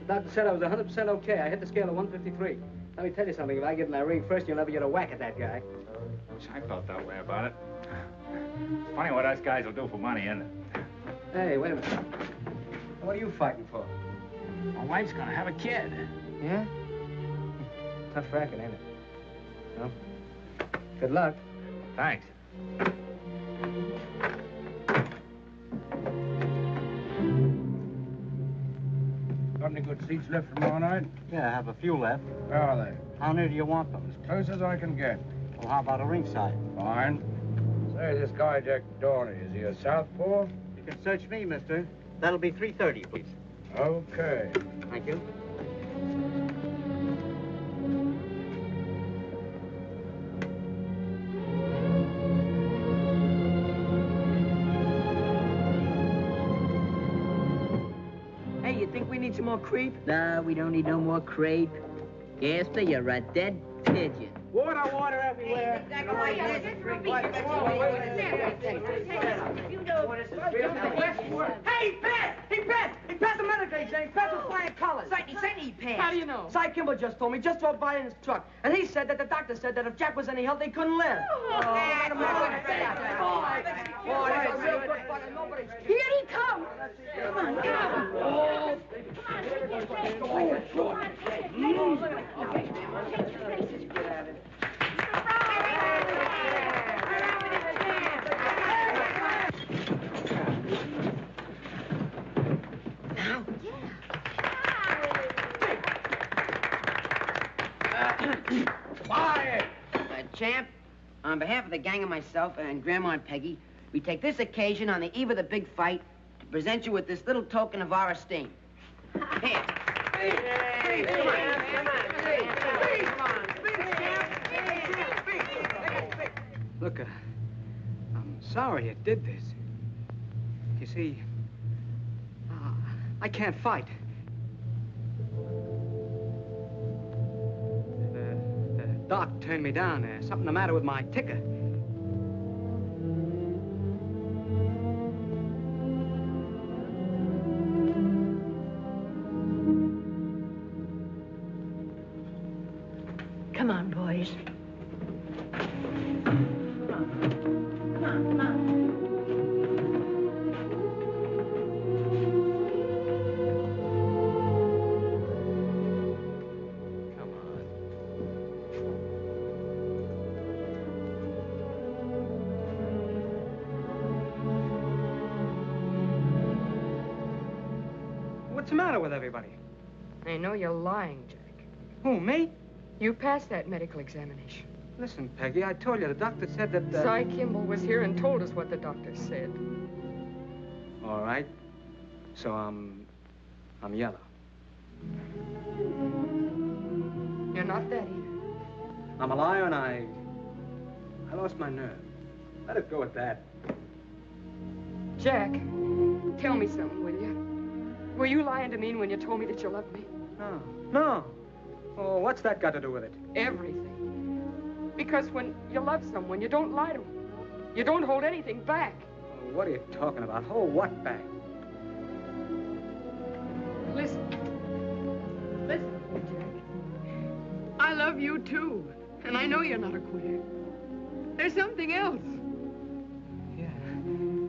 The doctor said I was 100% okay. I hit the scale of 153. Let me tell you something. If I get in that ring first, you'll never get a whack at that guy. I felt that way about it. Funny what us guys will do for money, isn't it? Hey, wait a minute. What are you fighting for? My wife's gonna have a kid. Yeah? Tough racket, ain't it? Well, good luck. Thanks. Got any good seats left for tomorrow night? Yeah, I have a few left. Where are they? How near do you want them? As close as I can get. Well, how about a ringside? Fine. Say, this guy, Jack Dorney, is he a southpaw? You can search me, mister. That'll be 3:30, please. Okay. Thank you. Hey, you think we need some more creep? Nah, we don't need no more crepe. Gaster, you're a dead pigeon. Water everywhere. Hey, he passed the medical exam. He passed with flying colors. He said he passed. How do you know? Cy Kimball just told me. Just drove by in his truck. And he said that the doctor said that if Jack was any help, they couldn't live. Here he comes. Come on, come on. Quiet! Champ, on behalf of the gang and myself and Grandma and Peggy, we take this occasion on the eve of the big fight to present you with this little token of our esteem. Here. Look, I'm sorry you did this. You see, I can't fight. The doc turned me down. There's something the matter with my ticker. Come on, boys. What's the matter with everybody? I know you're lying, Jack. Who, me? You passed that medical examination. Listen, Peggy, I told you the doctor said that... Cy Kimball was here and told us what the doctor said. All right. So I'm yellow. You're not that either. I'm a liar and I lost my nerve. Let it go at that. Jack, tell me something, will you? Were you lying to me when you told me that you loved me? No. Oh, what's that got to do with it? Everything. Because when you love someone, you don't lie to them. You don't hold anything back. Oh, what are you talking about? Hold what back? Listen. Listen, Jack. I love you, too. And I know you're not a quitter. There's something else.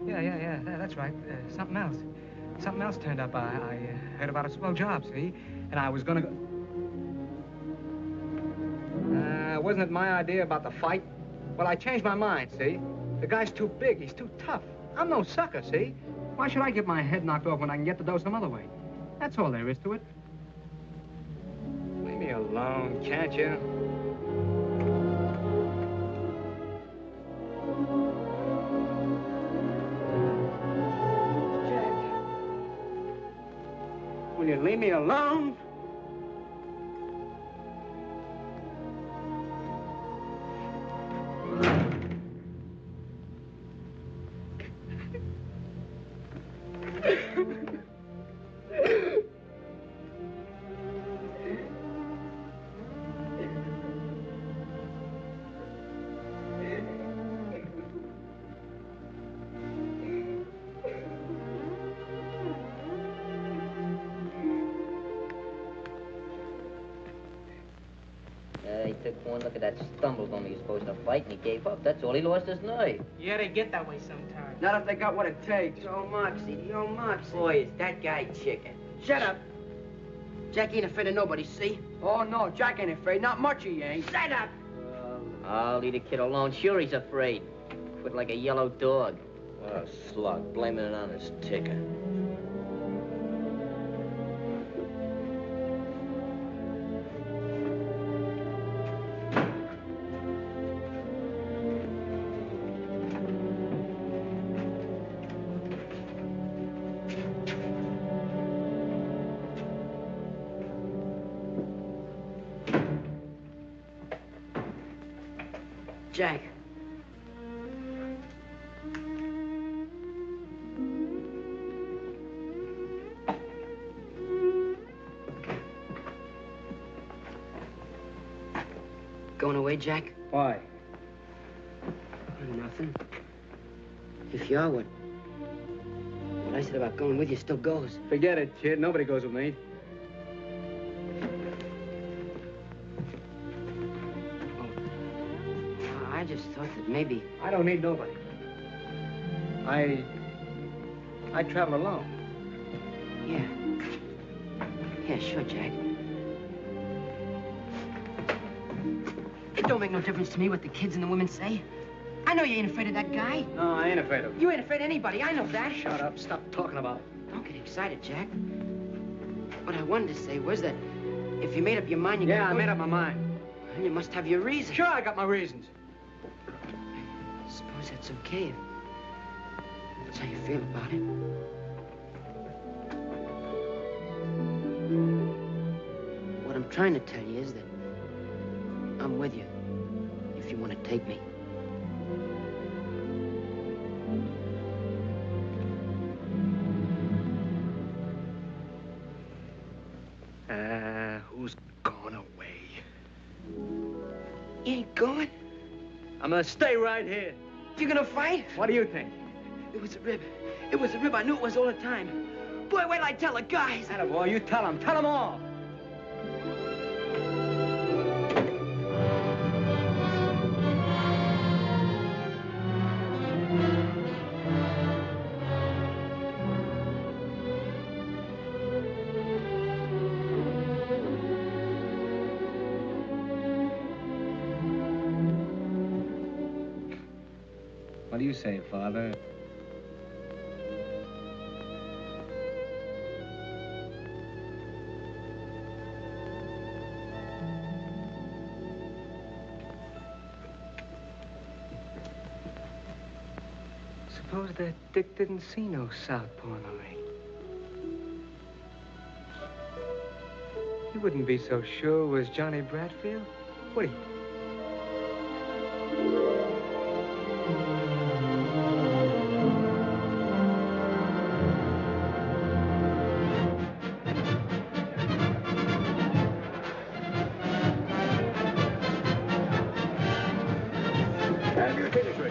Yeah, that's right. Something else. Something else turned up. I heard about a swell job, see? And I was gonna go... wasn't it my idea about the fight? Well, I changed my mind, see? The guy's too big. He's too tough. I'm no sucker, see? Why should I get my head knocked off when I can get the dough some other way? That's all there is to it. Leave me alone, can't you? Will you leave me alone? He took one look at that stumblebum he was supposed to fight, and he gave up. That's all. He lost his nerve. Yeah, they get that way sometimes. Not if they got what it takes. Yo, Moxie, yo, Moxie. Boy, is that guy chicken. Shut up. Jack ain't afraid of nobody, see? Oh, no, Jack ain't afraid. Not much he ain't. Shut up. I'll leave the kid alone. Sure, he's afraid. foot like a yellow dog. What a slug, blaming it on his ticker. Jack. Going away, Jack? Why? Nothing. If you are, what I said about going with you still goes. Forget it, kid. Nobody goes with me. I just thought that maybe... I don't need nobody. I travel alone. Yeah. Yeah, sure, Jack. It don't make no difference to me what the kids and the women say. I know you ain't afraid of that guy. No, I ain't afraid of him. You ain't afraid of anybody. I know that. Shut up. Stop talking about it. Don't get excited, Jack. What I wanted to say was that if you made up your mind, you Yeah, I made up my mind. And you must have your reasons. Sure, I got my reasons. Suppose that's okay if that's how you feel about it. What I'm trying to tell you is that I'm with you if you want to take me. Who's going away? You ain't going? I'm gonna stay right here. You gonna fight? What do you think? It was a rib. It was a rib. I knew it was all the time. Boy, wait till I tell the guys. Attaboy, you tell them. Tell them all. What do you say, Father? Suppose that Dick didn't see no southpaw in the ring. He wouldn't be so sure it was Johnny Bradfield, would he?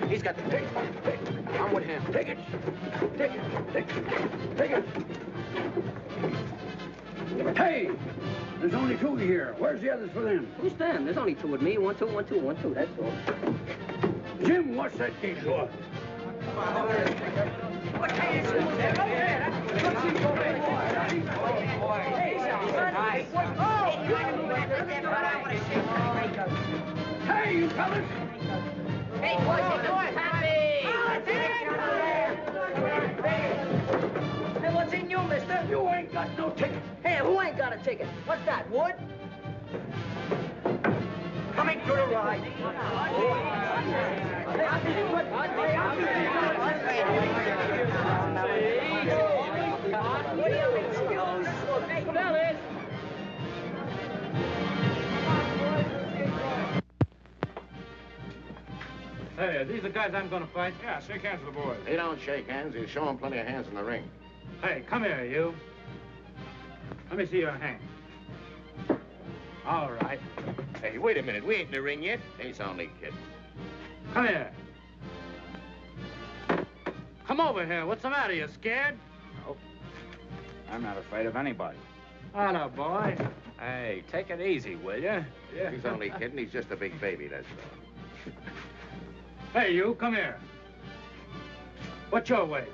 He's got the take. I'm with him. Take it. Take it. Take it. Take it. Hey! There's only two here. Where's the others for them? Who's them? There's only two with me. 1, 2, 1, 2, 1, 2. That's all. Jim, what's that gate for? Hey, you fellas! Hey, boys, happy! Hey, what's in you, mister? You ain't got no ticket. Hey, who ain't got a ticket? What's that, Wood? Coming through the ride. Hey, are these the guys I'm gonna fight? Yeah, shake hands with the boys. He don't shake hands. He'll show him plenty of hands in the ring. Hey, come here, you. Let me see your hand. All right. Hey, wait a minute. We ain't in the ring yet. He's only kidding. Come here. Come over here. What's the matter? You scared? Nope. I'm not afraid of anybody. Oh, no, boy. Hey, take it easy, will you? Yeah. He's only kidding. He's just a big baby, that's all. Hey, you, come here. What's your weight?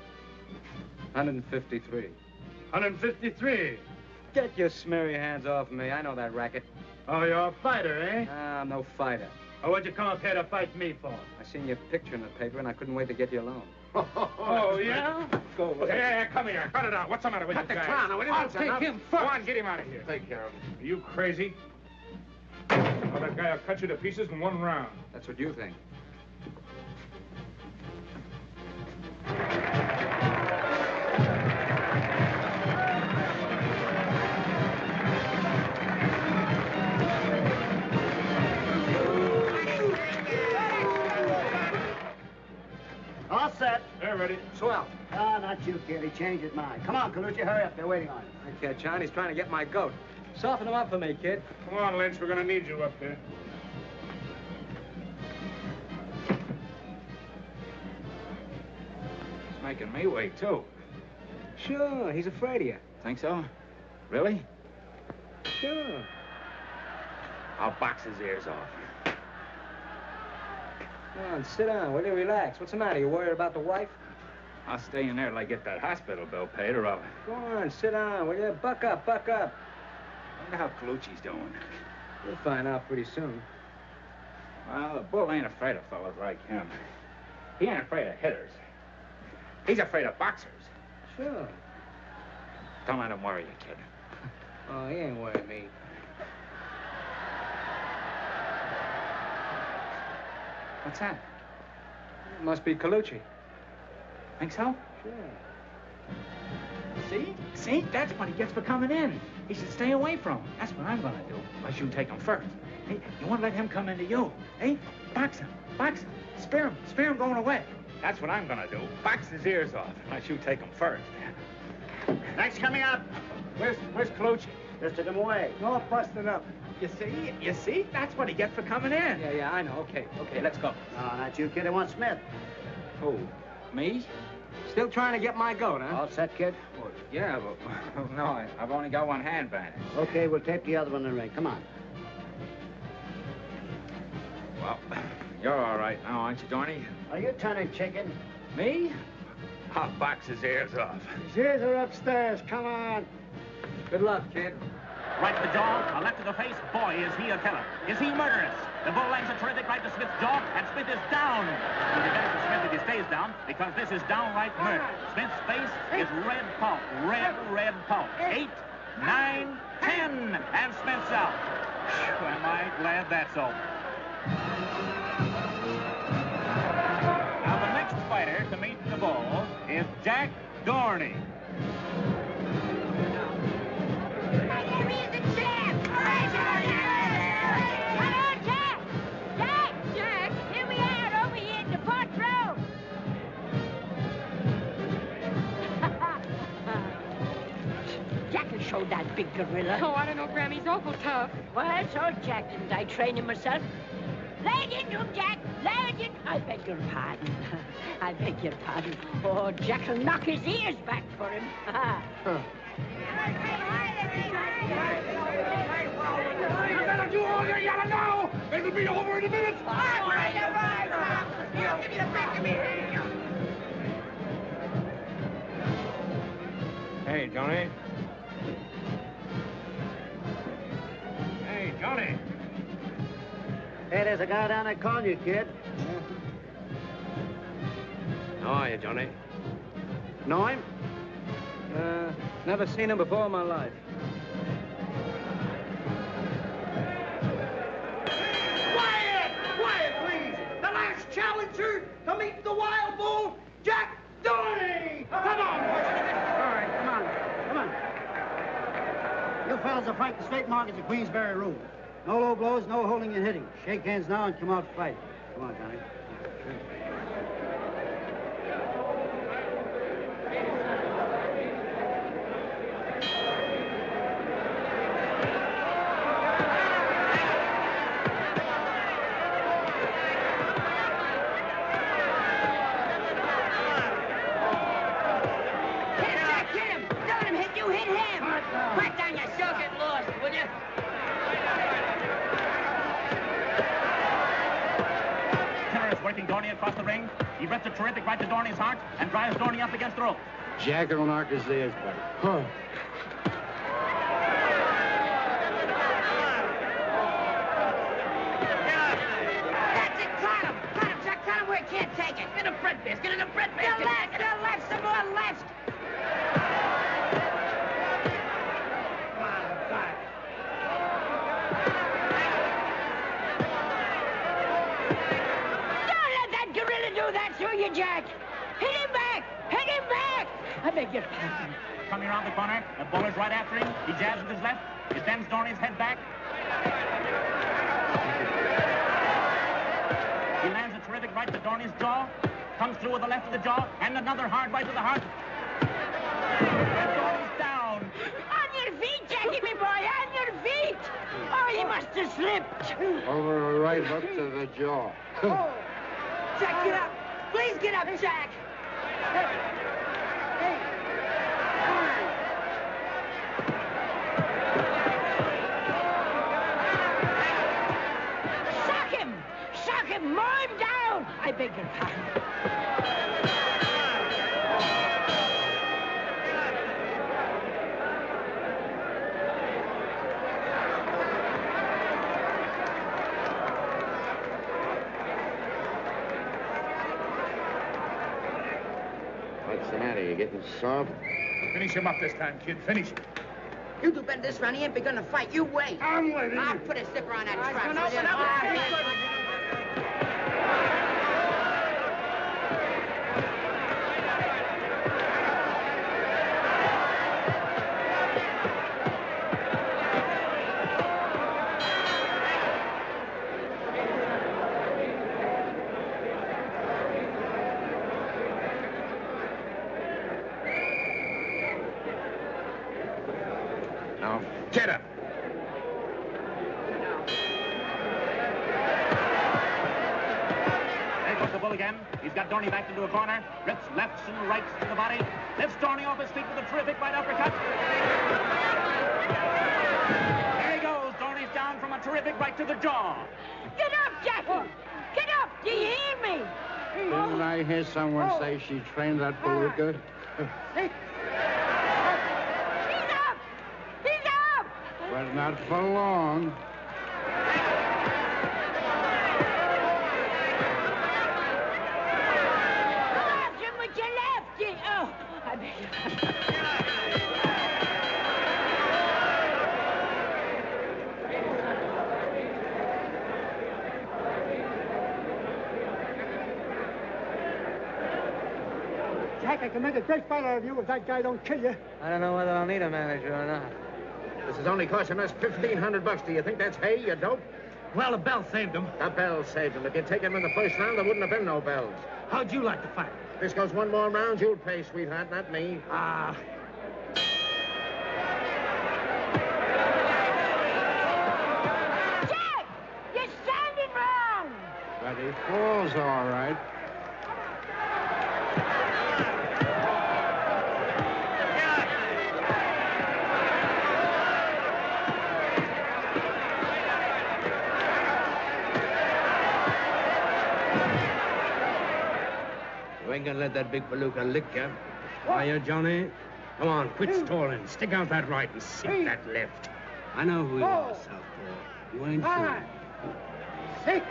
153. 153. Get your smeary hands off me. I know that racket. Oh, you're a fighter, eh? I'm no fighter. Or what'd you come up here to fight me for? I seen your picture in the paper, and I couldn't wait to get you alone. Oh, yeah? Go away. Yeah, come here. Cut it out. What's the matter with you guys? Cut the clown. Will you? I'll take him first. Go on, get him out of here. Take care of him. Are you crazy? Well, that guy will cut you to pieces in one round. That's what you think. All set. They're ready. Swell. Ah, not you, kid. He changed his mind. Come on, Colucci, hurry up. They're waiting on you. That kid, John, he's trying to get my goat. Soften him up for me, kid. Come on, Lynch. We're going to need you up there. He's making me wait, too. Sure, he's afraid of you. Think so? Really? Sure. I'll box his ears off. Come on, sit down. Will you relax? What's the matter? You worried about the wife? I'll stay in there till I get that hospital bill paid, or I'll... Go on, sit down, will you? Buck up, buck up. Wonder how Colucci's doing. You'll find out pretty soon. Well, the bull ain't afraid of fellas like him. He ain't afraid of hitters. He's afraid of boxers. Sure. Don't let him worry you, kid. Oh, he ain't worried me. What's that? It must be Colucci. Think so? Sure. See? See? That's what he gets for coming in. He should stay away from him. That's what I'm gonna do. Unless you take him first. Hey, you want to let him come into you. Hey, box him. Box him. Spear him going away. That's what I'm gonna do. Box his ears off. Unless you take him first. Thanks for coming up. Where's Colucci? Just took him away. No, busted up. You see? That's what he gets for coming in. Yeah, I know. Okay, let's go. No, not you, kid. I want Smith. Who? Me? Still trying to get my goat, huh? All set, kid? Well, yeah, but no, I've only got one hand bandage. Okay, we'll tape the other one in the ring. Come on. Well, you're all right now, aren't you, Johnnie? Are you turning chicken? Me? I'll box his ears off. His ears are upstairs. Come on. Good luck, kid. Right to the jaw, a left to the face. Boy, is he a killer. Is he murderous? The bull lands a terrific right to Smith's jaw, and Smith is down. It'll be better for Smith if he stays down, because this is downright murder. Smith's face is red pulp. Red pulp. 8, 9, 10, and Smith's out. Am I glad that's over. Now, the next fighter to meet the bull is Jack Dorney. Show that big gorilla. Oh, I don't know, Grammy's awful tough. Well, so Jack, didn't I train him myself? Lay into him, Jack! Lay into... I beg your pardon. I beg your pardon. Oh, Jack'll knock his ears back for him. You better do all you gotta know! It'll be over in a minute! Give me the back of me. Hey, Johnny. Hey, Johnny. Hey, there's a guy down there calling you, kid. How are you, Johnny? Know him? Never seen him before in my life. Quiet, please. The last challenger to meet the wild bull, Jack Dorney. Come on, boys. All right, come on. You fellas are fighting straight markets at Queensberry Road. No low blows, no holding and hitting. Shake hands now and come out fighting. Come on, Johnny. Dorney across the ring. He rests a terrific right to Dorney's heart and drives Dorney up against the rope. Jack will knock his ears back. Huh. That's who you, Jack. Hit him back. Hit him back. I beg your pardon. Coming around the corner, the bowler's right after him. He jabs with his left. He sends Dorney's head back. He lands a terrific right to Dorney's jaw. Comes through with the left of the jaw, and another hard right to the heart. And Dorney's down. On your feet, Jackie, me boy. On your feet. Oh, he must have slipped. Over a right hook to the jaw. Oh. Jack, get up. Please get up, Jack. Hey. Shock him. Shock him. Mow him down. I beg your pardon. What's the matter? You getting soft? Finish him up this time, kid. Finish him. You do better this round. He ain't begun to fight. You wait. I'm waiting. I'll put a zipper on that trap. Gonna open up. Now, get up. There goes the bull again. He's got Dorney backed into a corner. Rips lefts and rights to the body. Lifts Dorney off his feet with a terrific right uppercut. There he goes. Dorney's down from a terrific right to the jaw. Get up, Jackie. Get up. Do you hear me? Didn't I hear someone say she trained that palooka? But not for long. Watch him with your left. Oh, I beg your pardon. Jack, I can make a great fight out of you if that guy don't kill you. I don't know whether I'll need a manager or not. This is only costing us $1,500. Do you think that's hay, you dope? Well, the bell saved him. The bell saved him. If you'd taken him in the first round, there wouldn't have been no bells. How'd you like to fight? If this goes one more round, you'll pay, sweetheart, not me. Ah. Jack, you're standing wrong. But he falls all right. You ain't gonna let that big palooka lick you. Are you, Johnny? Come on, quit stalling. Stick out that right and sink that left. I know who you are, Southpaw. You ain't fool. 5, 6,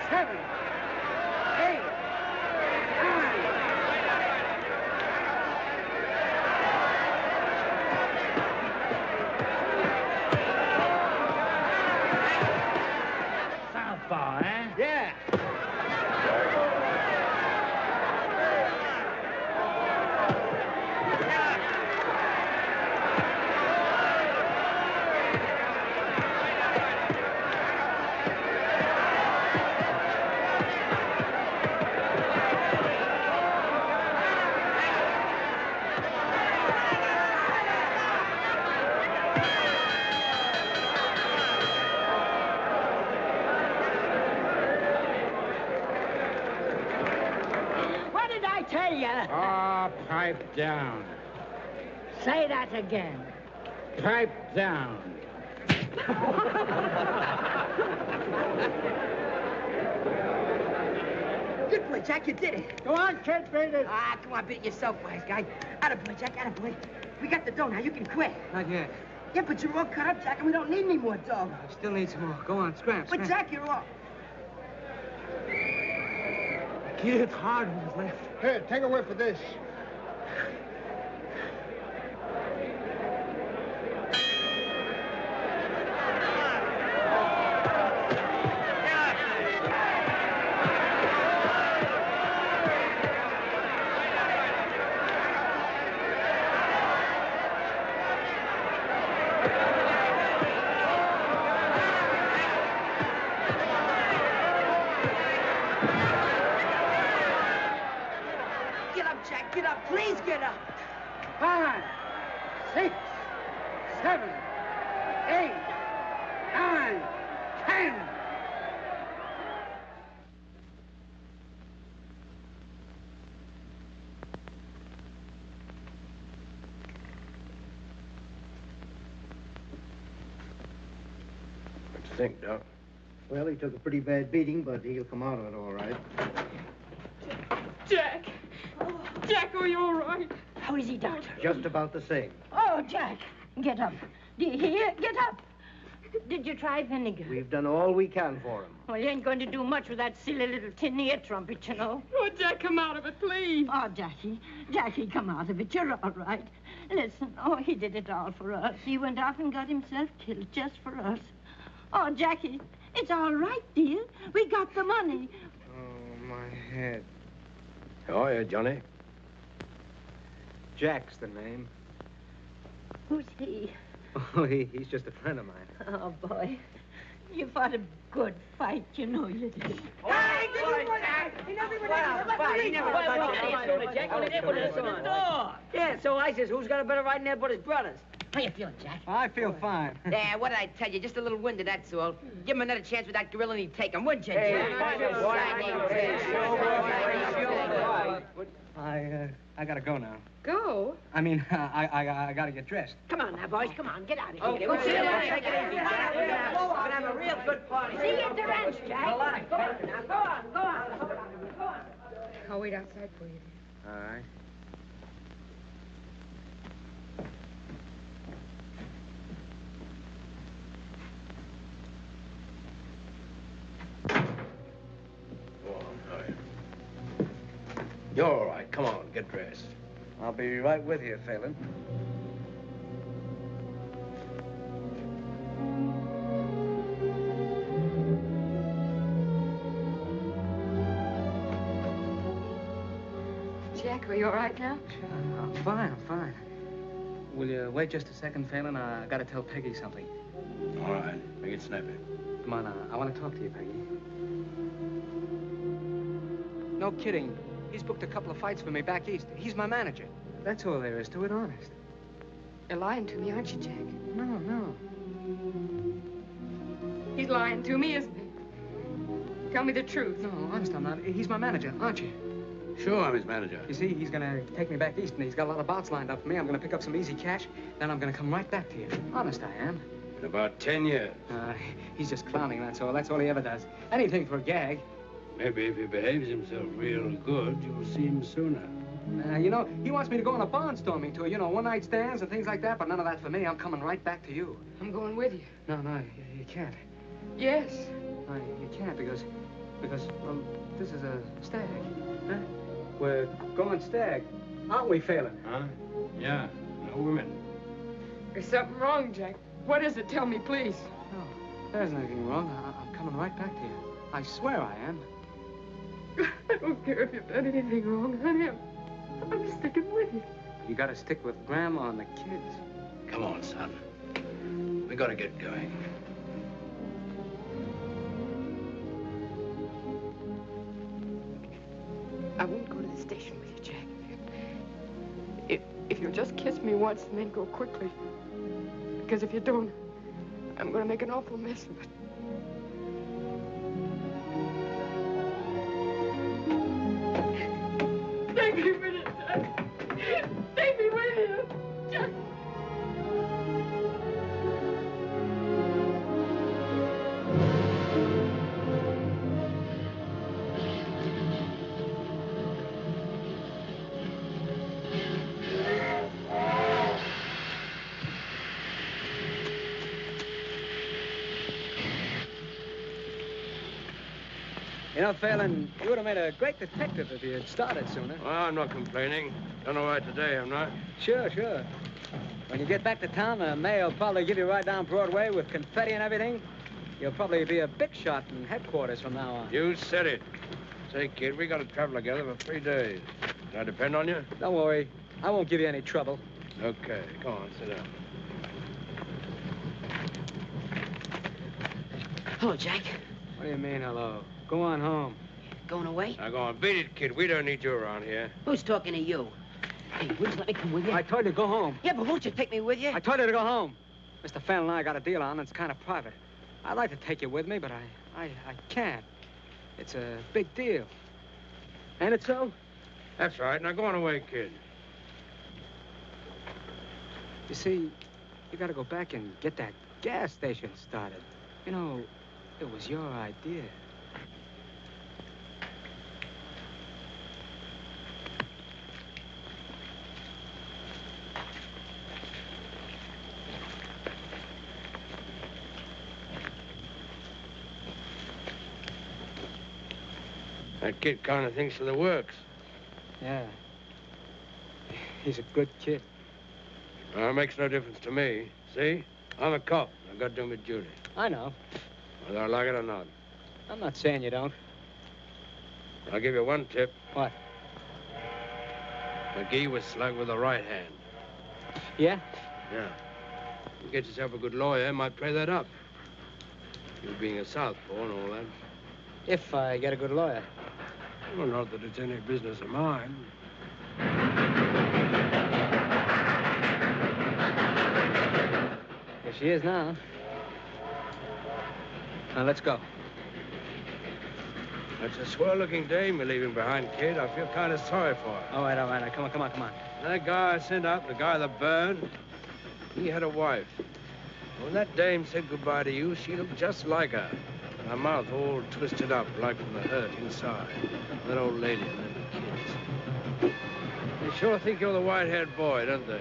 7, 8, 9. Southpaw, eh? Yeah. What did I tell you? Ah, pipe down. Say that again. Pipe down. Good boy, Jack. You did it. Go on, kid, beat it. Ah, come on, beat it yourself, wise guy. Attaboy, Jack, attaboy. We got the dough now. You can quit. Not yet. Yeah, but you're all cut up, Jack, and we don't need any more dough. I still need some more. Go on, scram. But, Jack, you're all... Kid hit hard with his left. Here, take a whiff of this. Get up, Jack. Get up. Please get up. 5, 6, 7, 8, 9, 10. What do you think, Doc? Well, he took a pretty bad beating, but he'll come out of it all right. Jack. Jack, are you all right? How is he, Doctor? Just about the same. Oh, Jack, get up. Do you hear? Get up. Did you try vinegar? We've done all we can for him. Well, you ain't going to do much with that silly little tin ear trumpet, you know. Oh, Jack, come out of it, please. Oh, Jackie, come out of it. You're all right. Listen, he did it all for us. He went off and got himself killed just for us. Oh, Jackie, it's all right, dear. We got the money. Oh, my head. How are you, Johnny? Jack's the name. Who's he? Oh, he's just a friend of mine. Oh, boy. You fought a good fight, you know you did. Hey, he never Yeah, so I says, who's got a better right in there but his brothers? How you feeling, Jack? I feel fine. Yeah, what did I tell you? Just a little winded, that's all. Give him another chance with that gorilla and he'd take him, wouldn't you, I gotta go now. Go? I mean, I gotta get dressed. Come on now, boys, come on, get out of here. Okay, We'll see you later. take it easy, Jack. We're gonna have a real good party. See you at the ranch, Jack. Go on, go on, go on. I'll wait outside for you. All right. You're all right. Come on, get dressed. I'll be right with you, Phelan. Jack, are you all right now? I'm fine. Will you wait just a second, Phelan? I gotta tell Peggy something. All right. Make it snappy. Come on, I want to talk to you, Peggy. No kidding. He's booked a couple of fights for me back east. He's my manager. That's all there is to it, honest. You're lying to me, aren't you, Jack? No. He's lying to me, isn't he? Tell me the truth. No, honest, I'm not. He's my manager, aren't you? Sure, I'm his manager. You see, he's gonna take me back east, and he's got a lot of bouts lined up for me. I'm gonna pick up some easy cash, then I'm gonna come right back to you. Honest, I am. In about 10 years. He's just clowning, that's all. That's all he ever does. Anything for a gag. Maybe if he behaves himself real good, you'll see him sooner. You know, he wants me to go on a barnstorming tour, you know, one-night stands and things like that, but none of that for me. I'm coming right back to you. I'm going with you. No, you can't. Yes. No, you can't because, well, this is a stag. Huh? We're going stag, aren't we, Phelan? Huh? Yeah, no women. There's something wrong, Jack. What is it? Tell me, please. No, there's nothing wrong. I'm coming right back to you. I swear I am. I don't care if you've done anything wrong, honey. I'm sticking with you. You gotta stick with Grandma and the kids. Come on, son. We gotta get going. I won't go to the station with you, Jack. If you'll just kiss me once and then go quickly. Because if you don't, I'm going to make an awful mess of it. Take me with you, Jack. Take me with you, Jack. You know, Phelan, you would have made a great detective if you had started sooner. Well, I'm not complaining. Done all right today, I'm not. Sure. When you get back to town, the mayor will probably give you right down Broadway with confetti and everything. You'll probably be a big shot in headquarters from now on. You said it. Say, kid, we got to travel together for 3 days. Can I depend on you? Don't worry. I won't give you any trouble. Okay. Come on, sit down. Hello, Jack. What do you mean, hello? Go on home. Going away? Now go on, beat it, kid. We don't need you around here. Who's talking to you? Hey, would you let me come with you? I told you to go home. Yeah, but won't you take me with you? I told you to go home. Mr. Phelan and I got a deal on, and it's kind of private. I'd like to take you with me, but I can't. It's a big deal. Ain't it so? That's right. Now go on away, kid. You see, you got to go back and get that gas station started. You know, it was your idea. That kid kind of thinks of the works. Yeah. He's a good kid. Well, it makes no difference to me. See? I'm a cop. I've got to do my duty. I know. Whether I like it or not. I'm not saying you don't. I'll give you one tip. What? McGee was slugged with the right hand. Yeah? Yeah. You get yourself a good lawyer, might play that up. You being a southpaw and all that. If I get a good lawyer. Well, not that it's any business of mine. Here she is now. Now, let's go. That's a swell-looking dame you're leaving behind, kid. I feel kind of sorry for her. All right. Come on. That guy I sent up, the guy that burned, he had a wife. When that dame said goodbye to you, she looked just like her. Her mouth all twisted up, like from the hurt inside. That old lady and them kids. They sure think you're the white-haired boy, don't they?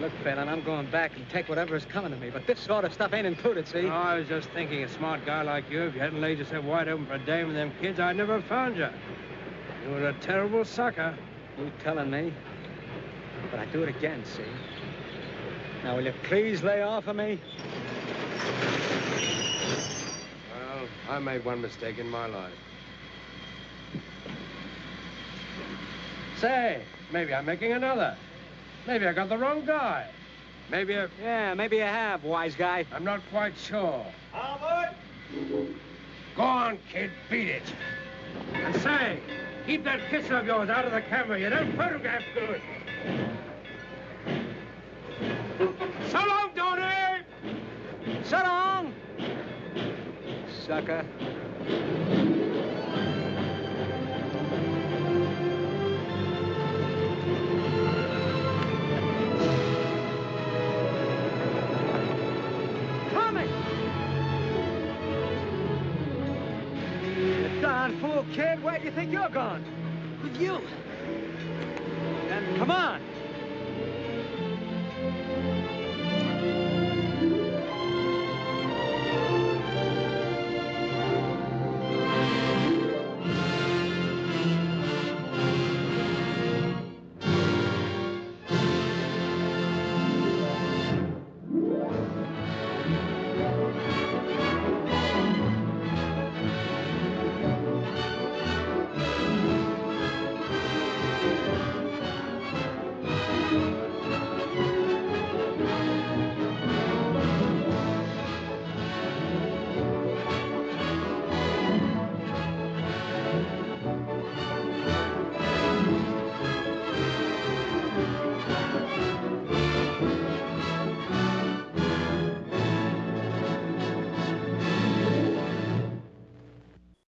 Look, Phelan, I'm going back and take whatever is coming to me, but this sort of stuff ain't included, see? No, I was just thinking, a smart guy like you, if you hadn't laid yourself wide open for a dame and them kids, I'd never have found you. You were a terrible sucker. You telling me? But I'd do it again, see? Now, will you please lay off of me? Well, I made one mistake in my life. Say, maybe I'm making another. Maybe I got the wrong guy. Maybe I... Yeah, maybe you have, wise guy. I'm not quite sure. Albert! Go on, kid, beat it. And say, keep that kiss of yours out of the camera. You don't photograph good. So long, Johnnie! So long! Sucker. Fool, kid, where do you think you're going? With you. Then come on.